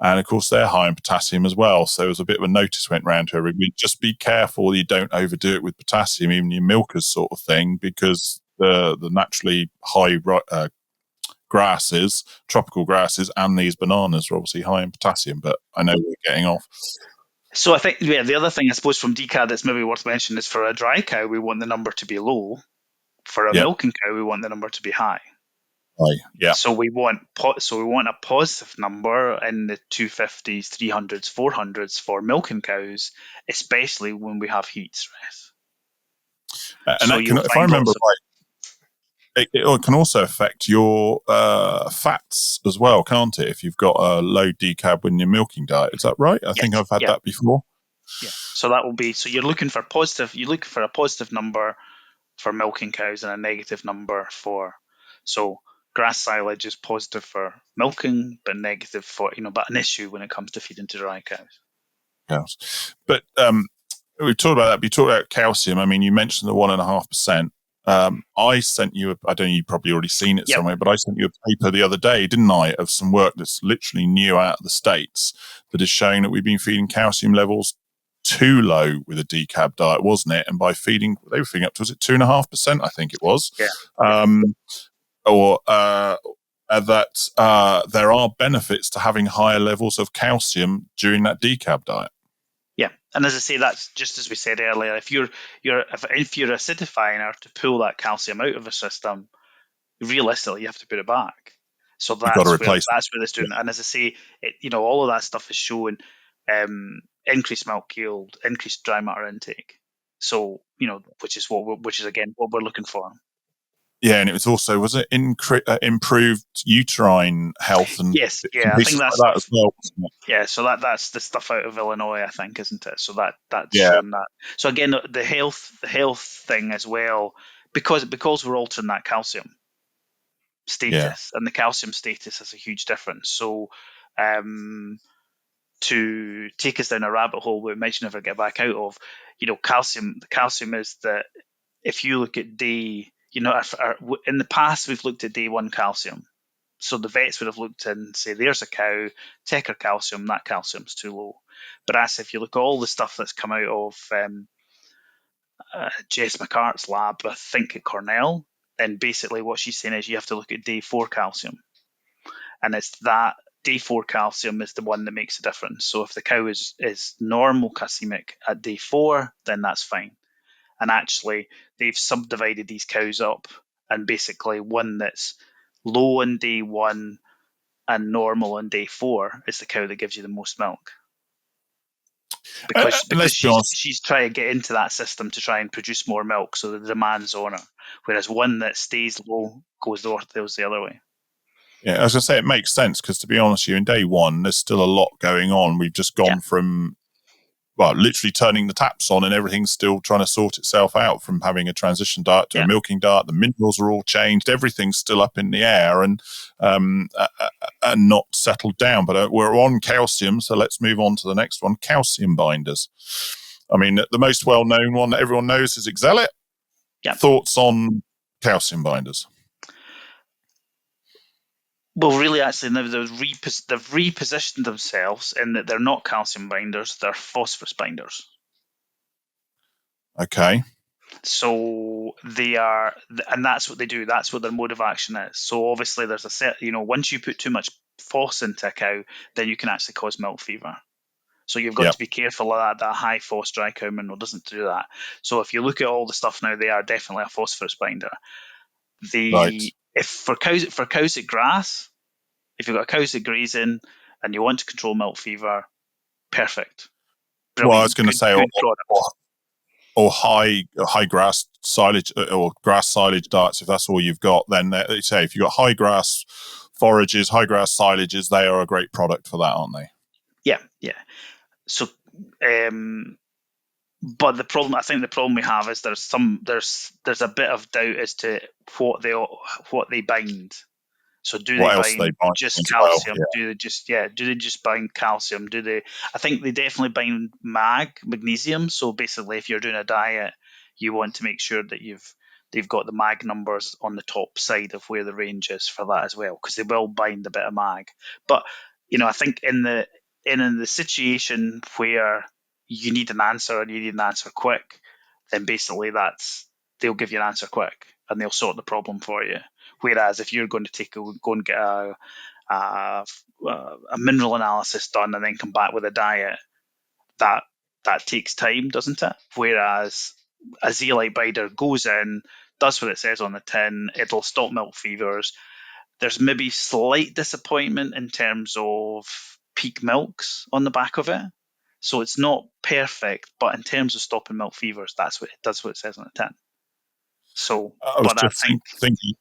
And of course, they're high in potassium as well. So there was a bit of a notice went round to everybody, just be careful you don't overdo it with potassium, even your milkers sort of thing, because the naturally high grasses, tropical grasses, and these bananas are obviously high in potassium. But I know we're getting off. So I think, yeah, the other thing I suppose from decad that's maybe worth mentioning is for a dry cow, we want the number to be low. For a milking cow, we want the number to be high. Yeah. So we want a positive number in the 250s, 300s, 400s for milking cows, especially when we have heat stress. And so that can, if I remember right, it can also affect your fats as well, can't it? If you've got a low decab in your milking diet, is that right? I think I've had that before. Yeah. So that will be, so you're looking for a positive number for milking cows and a negative number for, so grass silage is positive for milking, but negative for, but an issue when it comes to feeding to dry cows. Yes. But we've talked about that. You talked about calcium. I mean, you mentioned the 1.5%. I sent you, I don't know, you've probably already seen it somewhere, but I sent you a paper the other day, didn't I, of some work that's literally new out of the States that is showing that we've been feeding calcium levels too low with a decab diet, wasn't it? And by feeding, they were feeding up to, was it 2.5%? I think it was. That there are benefits to having higher levels of calcium during that decab diet. Yeah, and as I say, that's just as we said earlier. If you're acidifying or to pull that calcium out of the system, realistically, you have to put it back. So that's where this doing. And as I say, all of that stuff is showing increased milk yield, increased dry matter intake. So which is again what we're looking for. Yeah, and it was also, was it improved uterine health and I think that's like that as well, wasn't it? Yeah, so that's the stuff out of Illinois, I think, isn't it? So that's showing that. So again, the health thing as well, because we're altering that calcium. status, and the calcium status has a huge difference. So to take us down a rabbit hole we might never get back out of, calcium. The calcium is that if you look at day, in the past we've looked at day one calcium. So the vets would have looked and say, there's a cow, take her calcium, that calcium's too low. But as if you look at all the stuff that's come out of Jess McCart's lab, I think at Cornell, and basically what she's saying is you have to look at day 4 calcium. And it's that day 4 calcium is the one that makes a difference. So if the cow is normal calcemic at day 4, then that's fine. And actually, they've subdivided these cows up, and basically one that's low on day 1 and normal on day 4 is the cow that gives you the most milk. Because she's trying to get into that system to try and produce more milk, so the demand's on her. Whereas one that stays low goes the other way. Yeah, I was going to say it makes sense because, to be honest with you, in day 1, there's still a lot going on. We've just gone from, literally turning the taps on and everything's still trying to sort itself out, from having a transition diet to a milking diet. The minerals are all changed. Everything's still up in the air and not settled down. But we're on calcium, so let's move on to the next one, calcium binders. I mean, the most well-known one that everyone knows is Excelit. Yep. Thoughts on calcium binders? Well, really, actually, they've repositioned themselves in that they're not calcium binders, they're phosphorus binders. Okay. So they are, and that's what they do. That's what their mode of action is. So obviously there's a set, once you put too much phos into a cow, then you can actually cause milk fever. So you've got to be careful of that high phos dry cow mineral doesn't do that. So if you look at all the stuff now, they are definitely a phosphorus binder. If for cows that grass, if you've got cows that grazing and you want to control milk fever, perfect. Brilliant. Well, I was going to say, or high grass silage or grass silage diets. If that's all you've got, then they say if you've got high grass forages, high grass silages, they are a great product for that, aren't they? Yeah. So, but the problem we have is there's a bit of doubt as to what they bind. So do they bind just calcium? Well, Do they just bind calcium? I think they definitely bind magnesium. So basically, if you're doing a diet, you want to make sure that they've got the mag numbers on the top side of where the range is for that as well, because they will bind a bit of mag. But I think in the situation where you need an answer and you need an answer quick, then basically they'll give you an answer quick and they'll sort the problem for you. Whereas if you're going to go and get a mineral analysis done and then come back with a diet, that takes time, doesn't it? Whereas a zeolite binder goes in, does what it says on the tin, it'll stop milk fevers. There's maybe slight disappointment in terms of peak milks on the back of it. So it's not perfect, but in terms of stopping milk fevers, that's what it does, what it says on the tin. So, thinking.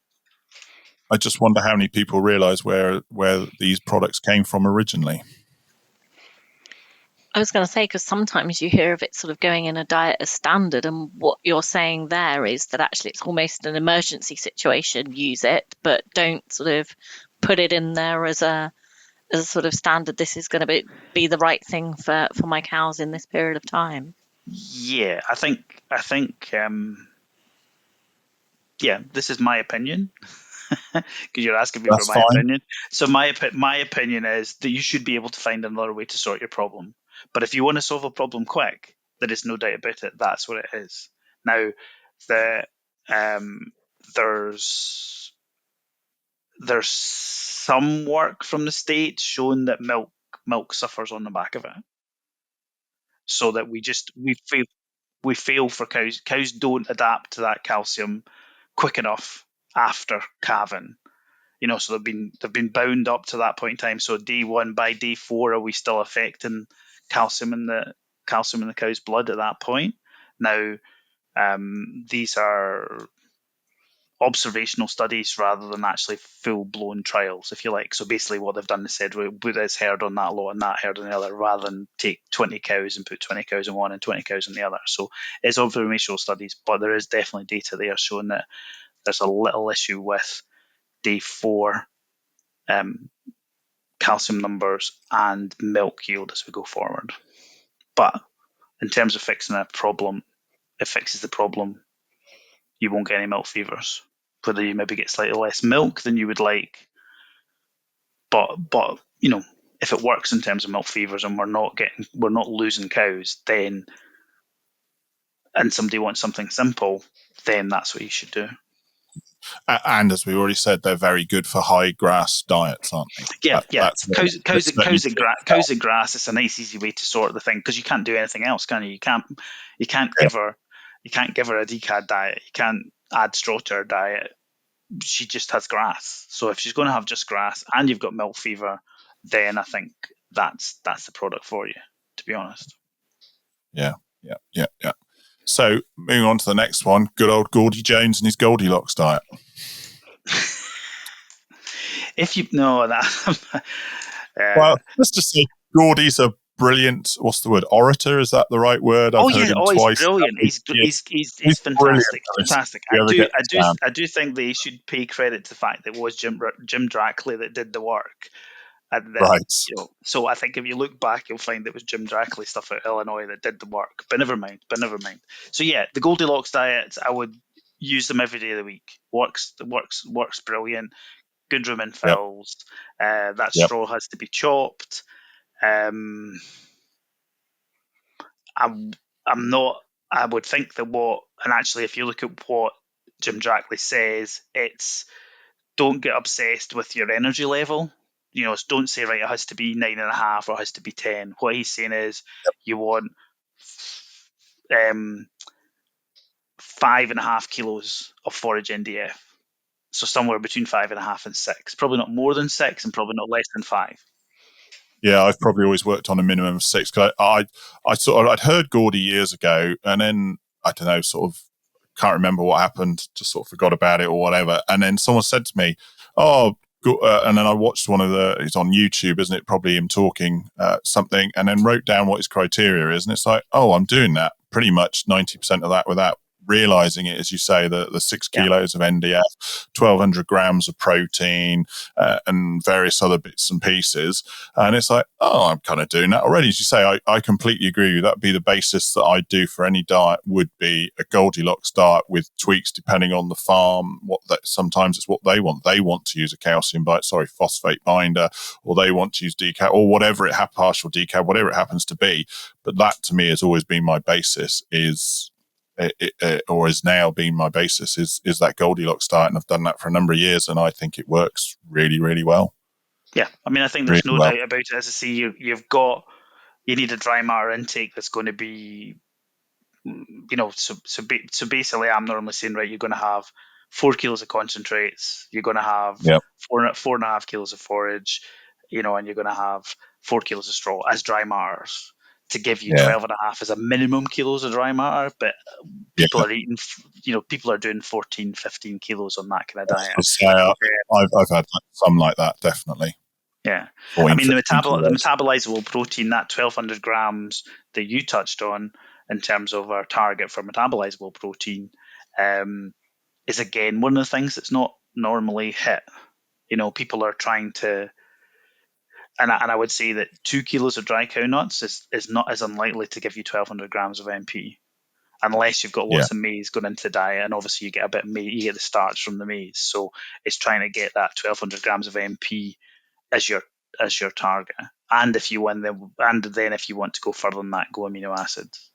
I just wonder how many people realise where these products came from originally. I was going to say, because sometimes you hear of it sort of going in a diet as standard, and what you're saying there is that actually it's almost an emergency situation. Use it, but don't sort of put it in there as a sort of standard. This is going to be the right thing for my cows in this period of time. Yeah, I think this is my opinion. Because you're asking me for my opinion. So my opinion is that you should be able to find another way to sort your problem. But if you want to solve a problem quick, there is no doubt about it. That's what it is. Now, there's some work from the States showing that milk suffers on the back of it. So that we fail for cows. Cows don't adapt to that calcium quick enough after calving. So they've been bound up to that point in time. So day 1, by day 4, are we still affecting calcium in the cow's blood at that point? Now, these are observational studies rather than actually full-blown trials, if you like. So basically what they've done is said, we put this herd on that lot and that herd on the other, rather than take 20 cows and put 20 cows in one and 20 cows in the other. So it's observational studies, but there is definitely data there showing that there's a little issue with day 4 calcium numbers and milk yield as we go forward. But in terms of fixing a problem, it fixes the problem. You won't get any milk fevers. Whether you maybe get slightly less milk than you would like, but if it works in terms of milk fevers and we're not losing cows, then, and somebody wants something simple, then that's what you should do. And as we already said, they're very good for high grass diets, aren't they? Yeah. Cows at grass. It's a nice, easy way to sort the thing, because you can't do anything else, can you? You can't give her a decad diet. You can't add straw to her diet. She just has grass. So if she's going to have just grass and you've got milk fever, then I think that's the product for you, to be honest. Yeah. So moving on to the next one, good old Gordy Jones and his Goldilocks diet. If you know that, well, let's just say Gordy's a brilliant. What's the word? Orator? Is that the right word? I've heard him twice. He's brilliant. He's fantastic. Fantastic. I do think they should pay credit to the fact that it was Jim Drackley that did the work. And then, right. So I think if you look back, you'll find it was Jim Drackley stuff out of Illinois that did the work. But never mind. So yeah, the Goldilocks diets, I would use them every day of the week. Works brilliant. Good rumen fills. That straw has to be chopped. I'm not. I would think that and actually, if you look at what Jim Drackley says, it's don't get obsessed with your energy level. Don't say, right, it has to be 9.5 or it has to be 10. What he's saying is you want 5.5 kilos of forage NDF. So somewhere between 5.5 and 6. Probably not more than 6 and probably not less than 5. Yeah, I've probably always worked on a minimum of 6. Cause I'd heard Gordy years ago, and then I don't know, sort of can't remember what happened, just sort of forgot about it or whatever. And then someone said to me, and then I watched it's on YouTube, isn't it? Probably him talking something, and then wrote down what his criteria is. And it's like, I'm doing that pretty much 90% of that without realizing it, as you say, the 6 kilos of NDF, 1,200 grams of protein, and various other bits and pieces. And it's like, I'm kind of doing that already. As you say, I completely agree with you. That would be the basis that I do for any diet, would be a Goldilocks diet with tweaks depending on the farm. Sometimes it's what they want. They want to use a phosphate binder, or they want to use decaf, or whatever partial decaf, whatever it happens to be. But that to me has always been my basis, or has now been my basis, is that Goldilocks diet, and I've done that for a number of years, and I think it works really, really well. Yeah, I mean, I think there's no doubt about it. As I say, you need a dry matter intake that's going to be, so basically, I'm normally saying, right, you're going to have 4 kilos of concentrates, you're going to have 4.5 kilos of forage, and you're going to have 4 kilos of straw as dry matters, to give you 12.5 as a minimum kilos of dry matter. But people are eating, people are doing 14, 15 kilos on that kind of diet. I've had some like that, definitely. Yeah. I mean, the metabolizable protein, that 1,200 grams that you touched on in terms of our target for metabolizable protein, is again one of the things that's not normally hit. People are trying to, and I would say that 2 kilos of dry cow nuts is not as unlikely to give you 1,200 grams of MP, unless you've got lots of maize going into the diet, and obviously you get a bit of maize, you get the starch from the maize. So it's trying to get that 1,200 grams of MP as your target. And if you want if you want to go further than that, go amino acids.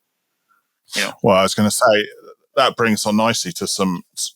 Well, I was going to say that brings on nicely to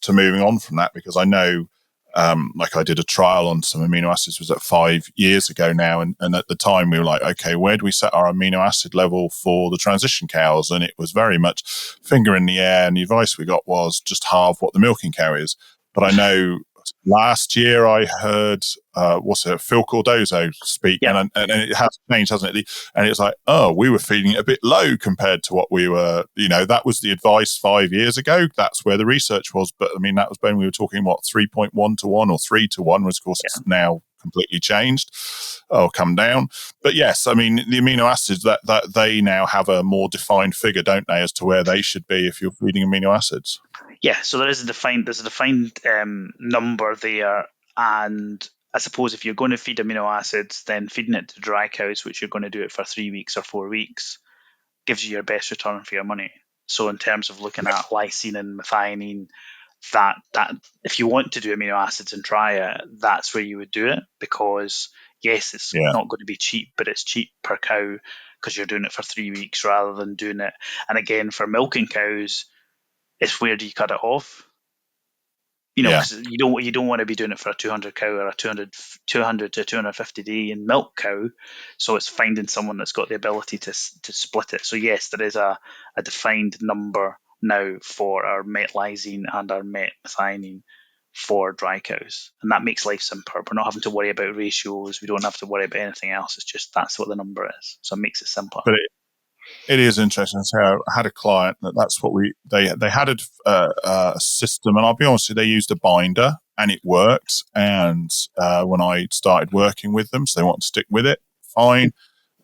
moving on from that, because I know. I did a trial on some amino acids, was that 5 years ago now, and at the time we were like, okay, where do we set our amino acid level for the transition cows? And it was very much finger in the air, and the advice we got was just halve what the milking cow is. But I know last year I heard Phil Cordozo speak, and it has changed, hasn't it? And it's like, we were feeling it a bit low compared to what we were, that was the advice 5 years ago. That's where the research was. But I mean, that was when we were talking 3.1 to 1 or 3 to 1, which of course it's now completely changed or come down. But yes, I mean, the amino acids, that they now have a more defined figure, don't they, as to where they should be if you're feeding amino acids? Yeah, so there's a defined number there, And I suppose if you're going to feed amino acids, then feeding it to dry cows, which you're going to do it for 3 weeks or 4 weeks, gives you your best return for your money. So in terms of looking at lysine and methionine, that if you want to do amino acids and try it, that's where you would do it, because yes, it's not going to be cheap, but it's cheap per cow because you're doing it for 3 weeks rather than doing it. And again, for milking cows, it's where do you cut it off? Because you don't want to be doing it for a 200 cow or a 200 to 250 day in milk cow. So it's finding someone that's got the ability to split it. So yes, there is a defined number now for our met lysine and our met methionine for dry cows, and that makes life simpler. We're not having to worry about ratios. We don't have to worry about anything else. It's just that's what the number is. So it makes it simpler. But it is interesting. So I had a client that's what they had a system, and I'll be honest with you, they used a binder and it worked. And when I started working with them, so they wanted to stick with it, fine.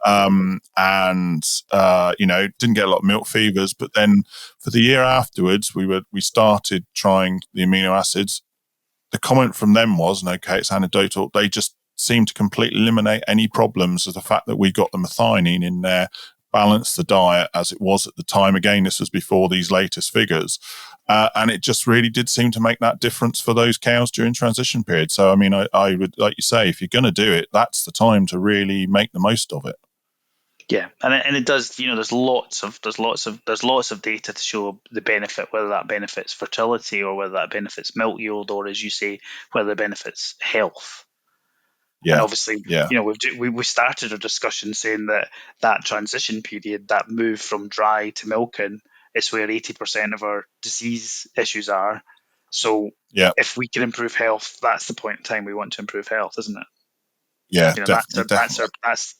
Didn't get a lot of milk fevers. But then for the year afterwards, we started trying the amino acids. The comment from them was, and okay, it's anecdotal, they just seemed to completely eliminate any problems of the fact that we got the methionine in there, balance the diet as it was at the time. Again, this was before these latest figures. And it just really did seem to make that difference for those cows during transition period. So, I mean, I would, like you say, if you're going to do it, that's the time to really make the most of it. Yeah, and it does. There's lots of data to show the benefit, whether that benefits fertility or whether that benefits milk yield, or as you say, whether it benefits health. Yeah. And obviously, we started a discussion saying that transition period, that move from dry to milking, is where 80% of our disease issues are. So if we can improve health, that's the point in time we want to improve health, isn't it? Yeah, definitely.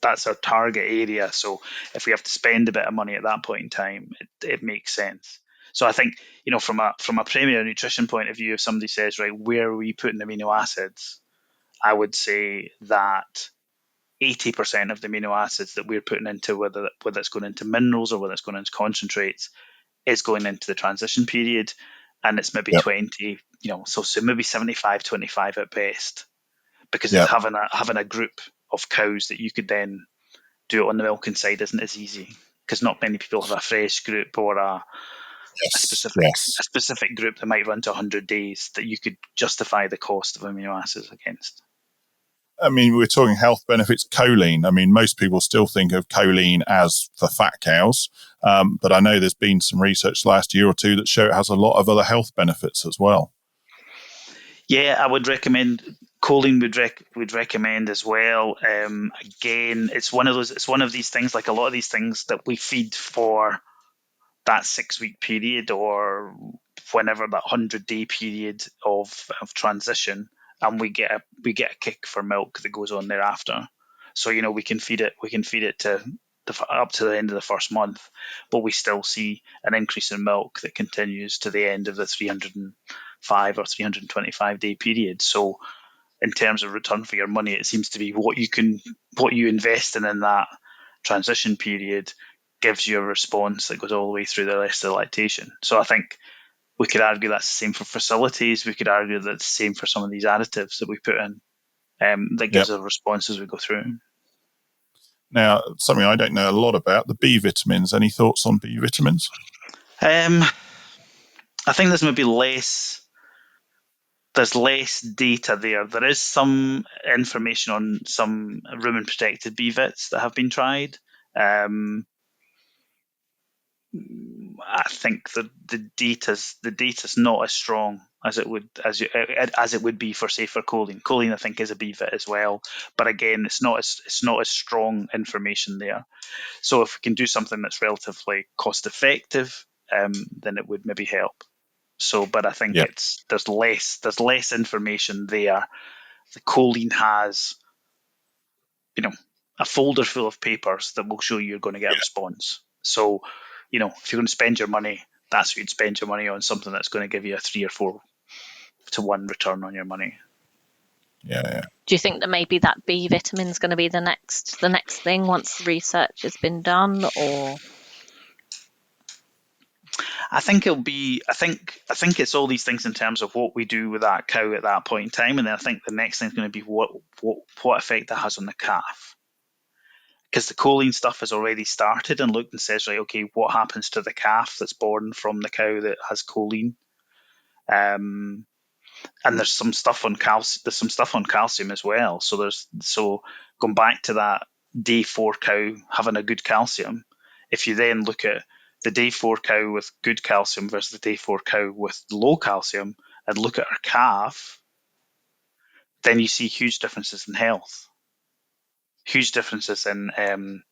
That's our target area. So if we have to spend a bit of money at that point in time, it makes sense. So I think, from a primary nutrition point of view, if somebody says, right, where are we putting amino acids? I would say that 80% of the amino acids that we're putting into, whether it's going into minerals or whether it's going into concentrates, is going into the transition period, and it's maybe 20, so maybe 75-25 at best. Because having a group of cows that you could then do it on the milking side isn't as easy, because not many people have a fresh group or a specific group that might run to 100 days that you could justify the cost of amino acids against. I mean, we're talking health benefits, choline. I mean, most people still think of choline as for fat cows, but I know there's been some research last year or two that show it has a lot of other health benefits as well. Yeah, I would recommend choline. Would recommend as well. Again, it's one of these things, like a lot of these things that we feed for that 6 week period or whenever that 100-day period of transition, and we get a kick for milk that goes on thereafter. So we can feed it to up to the end of the first month, but we still see an increase in milk that continues to the end of the 305 or 325 day period. So in terms of return for your money, it seems to be what you invest in that transition period gives you a response that goes all the way through the rest of the lactation. So I think we could argue that's the same for facilities. We could argue that's the same for some of these additives that we put in, that gives a response as we go through. Now, something I don't know a lot about, the B vitamins. Any thoughts on B vitamins? I think there's maybe less data there. There is some information on some rumen protected B vits that have been tried. I think the data's not as strong as it would be for, say, for choline. Choline, I think, is a B vit as well, but again, it's not as strong information there. So if we can do something that's relatively cost effective, then it would maybe help. So, but I think there's less information there. The choline has, a folder full of papers that will show you're going to get a response. So, if you're going to spend your money, that's what you'd spend your money on, something that's going to give you a 3 or 4 to 1 return on your money. Yeah. Do you think that maybe that B vitamin is going to be the next thing once research has been done, or? I think it'll be. I think it's all these things in terms of what we do with that cow at that point in time, and then I think the next thing is going to be what effect that has on the calf, because the choline stuff has already started and looked and says, right, okay, what happens to the calf that's born from the cow that has choline? And there's some stuff on calcium. There's some stuff on calcium as well. So going back to that day 4 cow having a good calcium, if you then look at the day 4 cow with good calcium versus the day 4 cow with low calcium, and look at her calf, then you see huge differences in health, huge differences in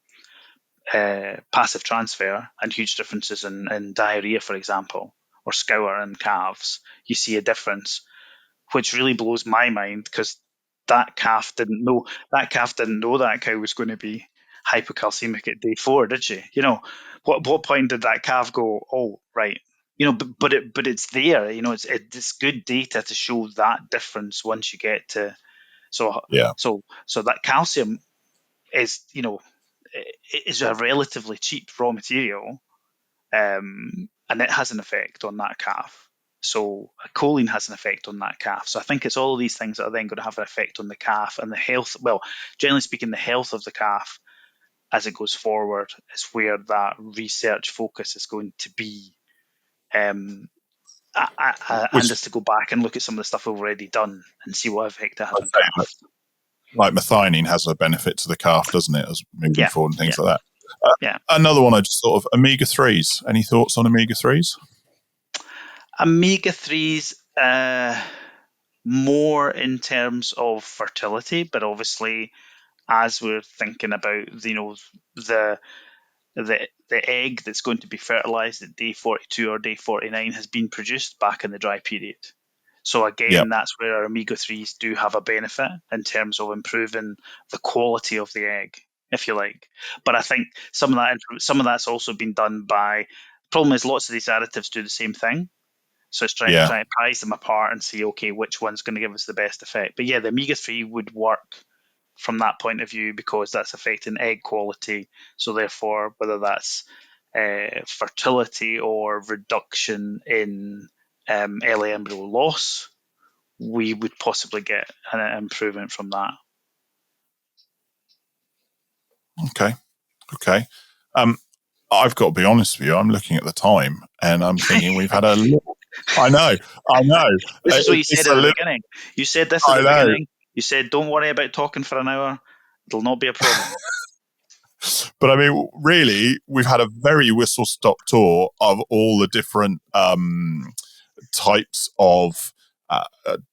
passive transfer, and huge differences in diarrhea, for example, or scour in calves. You see a difference, which really blows my mind, because that calf didn't know that cow was going to be hypocalcemic at day 4, did she? What point did that calf go, oh right? But it's there. It's good data to show that difference once you get to so Yeah. so that calcium is is a relatively cheap raw material, and it has an effect on that calf. So choline has an effect on that calf. So I think it's all of these things that are then going to have an effect on the calf and the health. Well, generally speaking, the health of the calf as it goes forward is where that research focus is going to be. And just to go back and look at some of the stuff we've already done and see what effect it has on calf. Like methionine has a benefit to the calf, doesn't it, as moving forward and things like that. Another one I just thought of, omega-3s. Any thoughts on omega-3s? Omega-3s, more in terms of fertility, but obviously as we're thinking about the egg that's going to be fertilized at day 42 or day 49 has been produced back in the dry period. So again, that's where our omega-3s do have a benefit in terms of improving the quality of the egg, if you like. But I think some of that's also been done by. Problem is, lots of these additives do the same thing. So it's trying to price them apart and see, okay, which one's going to give us the best effect. But yeah, the omega-3 would work from that point of view because that's affecting egg quality. So therefore, whether that's fertility or reduction in early embryo loss, we would possibly get an improvement from that. Okay. I've got to be honest with you. I'm looking at the time and I'm thinking we've had a little. I know. This is what you said at the beginning. You said this at the beginning. You said, don't worry about talking for an hour. It'll not be a problem. But I mean, really, we've had a very whistle-stop tour of all the different types of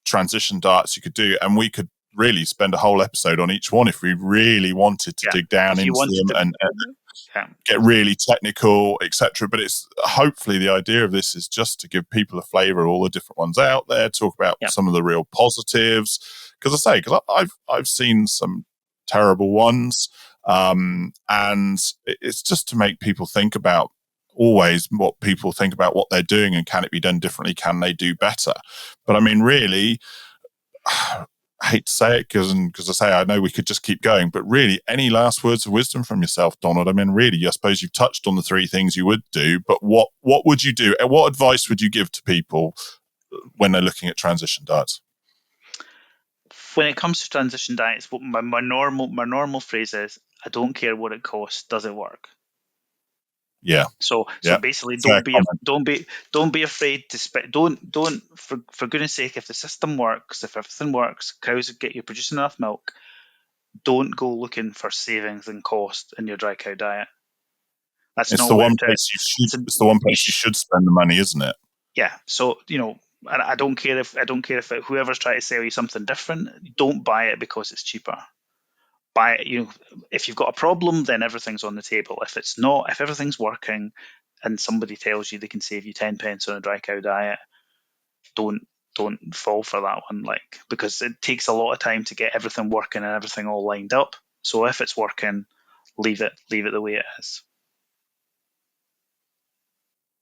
transition diets you could do. And we could really spend a whole episode on each one if we really wanted to dig down into them and get really technical, etc. But it's hopefully the idea of this is just to give people a flavour of all the different ones out there, talk about some of the real positives. Because I've seen some terrible ones, and it's just to make people think about always what people think about what they're doing and can it be done differently? Can they do better? But I mean, really, I hate to say it because I know we could just keep going, but really, any last words of wisdom from yourself, Donald? I mean, really, I suppose you've touched on the 3 things you would do, but what would you do? What advice would you give to people when they're looking at transition diets? When it comes to transition diets, what my normal phrase is, I don't care what it costs, does it work? Yeah. So basically, don't be afraid to spend. Don't for goodness sake, if the system works, if everything works, cows get you producing enough milk. Don't go looking for savings and cost in your dry cow diet. It's the one place you should spend the money, isn't it? Yeah. So I don't care if whoever's trying to sell you something different, don't buy it because it's cheaper. Buy it, if you've got a problem, then everything's on the table. If it's not, if everything's working and somebody tells you they can save you 10 pence on a dry cow diet, don't fall for that one, because it takes a lot of time to get everything working and everything all lined up. So if it's working, leave it the way it is.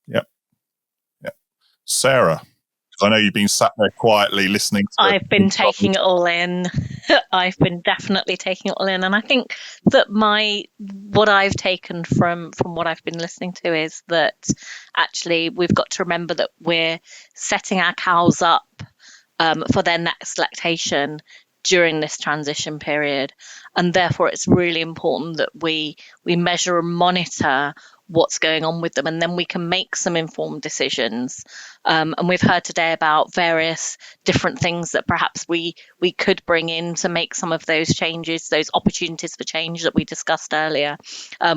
Yep. Sarah, because I know you've been sat there quietly listening to I've been taking it all in. I've been definitely taking it all in, and I think that what I've taken from what I've been listening to is that actually we've got to remember that we're setting our cows up for their next lactation during this transition period, and therefore it's really important that we measure and monitor what's going on with them, and then we can make some informed decisions. And we've heard today about various different things that perhaps we could bring in to make some of those changes, those opportunities for change that we discussed earlier,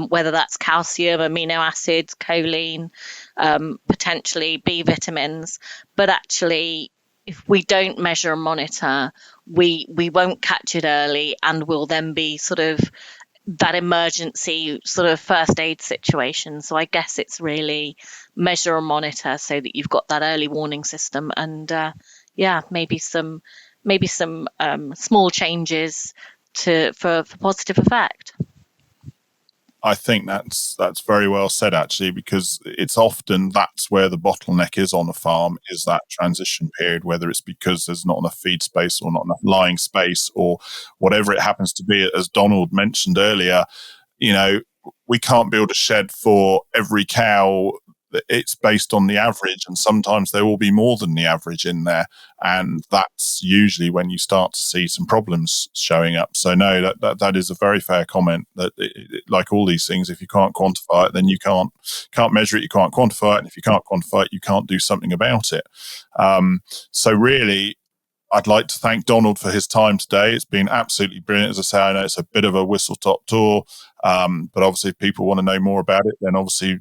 whether that's calcium, amino acids, choline, potentially B vitamins. But actually, if we don't measure and monitor, we won't catch it early, and we'll then be sort of that emergency sort of first aid situation. So I guess it's really measure and monitor so that you've got that early warning system, and maybe some small changes for positive effect. I think that's very well said, actually, because it's often that's where the bottleneck is on a farm, is that transition period, whether it's because there's not enough feed space or not enough lying space or whatever it happens to be. As Donald mentioned earlier, we can't build a shed for every cow. It's based on the average, and sometimes there will be more than the average in there, and that's usually when you start to see some problems showing up. So no, that is a very fair comment. That like all these things, if you can't quantify it, then you can't measure it, you can't quantify it, and if you can't quantify it, you can't do something about it. So really, I'd like to thank Donald for his time today. It's been absolutely brilliant. As I say, I know it's a bit of a whistle-top tour, but obviously if people want to know more about it, then obviously,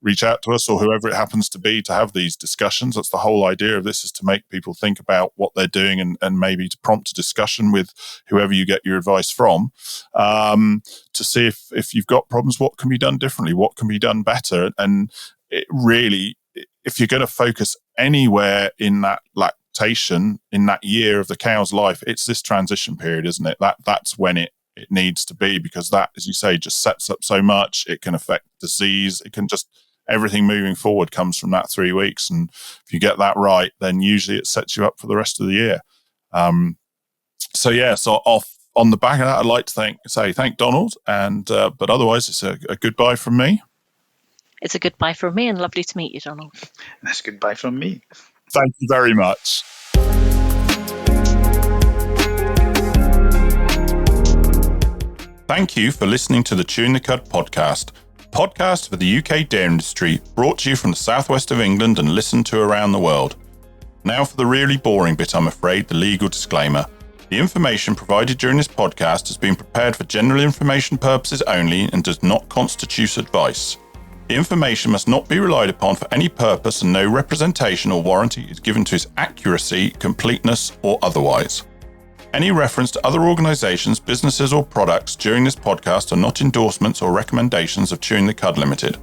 reach out to us or whoever it happens to be to have these discussions. That's the whole idea of this, is to make people think about what they're doing and maybe to prompt a discussion with whoever you get your advice from, to see if you've got problems, what can be done differently, what can be done better. And it really, if you're going to focus anywhere in that lactation, in that year of the cow's life, it's this transition period, isn't it? That's when it needs to be, because that, as you say, just sets up so much. It can affect disease. It can just, everything moving forward comes from that 3 weeks. And if you get that right, then usually it sets you up for the rest of the year. So off on the back of that, I'd like to thank Donald, and but otherwise it's a goodbye from me. It's a goodbye from me, and lovely to meet you, Donald. That's goodbye from me. Thank you very much. Thank you for listening to the Chewing the Cud podcast for the UK dairy industry, brought to you from the southwest of England and listened to around the world. Now for the really boring bit, I'm afraid, the legal disclaimer. The information provided during this podcast has been prepared for general information purposes only and does not constitute advice. The information must not be relied upon for any purpose, and no representation or warranty is given to its accuracy, completeness, or otherwise. Any reference to other organisations, businesses or products during this podcast are not endorsements or recommendations of Chewing the Cud Limited.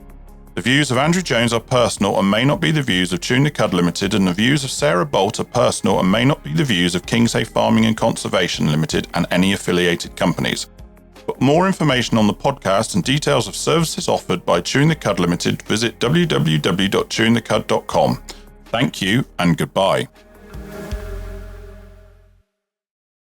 The views of Andrew Jones are personal and may not be the views of Chewing the Cud Limited, and the views of Sarah Bolt are personal and may not be the views of Kingshay Farming and Conservation Limited and any affiliated companies. For more information on the podcast and details of services offered by Chewing the Cud Limited, visit www.chewingthecud.com. Thank you and goodbye.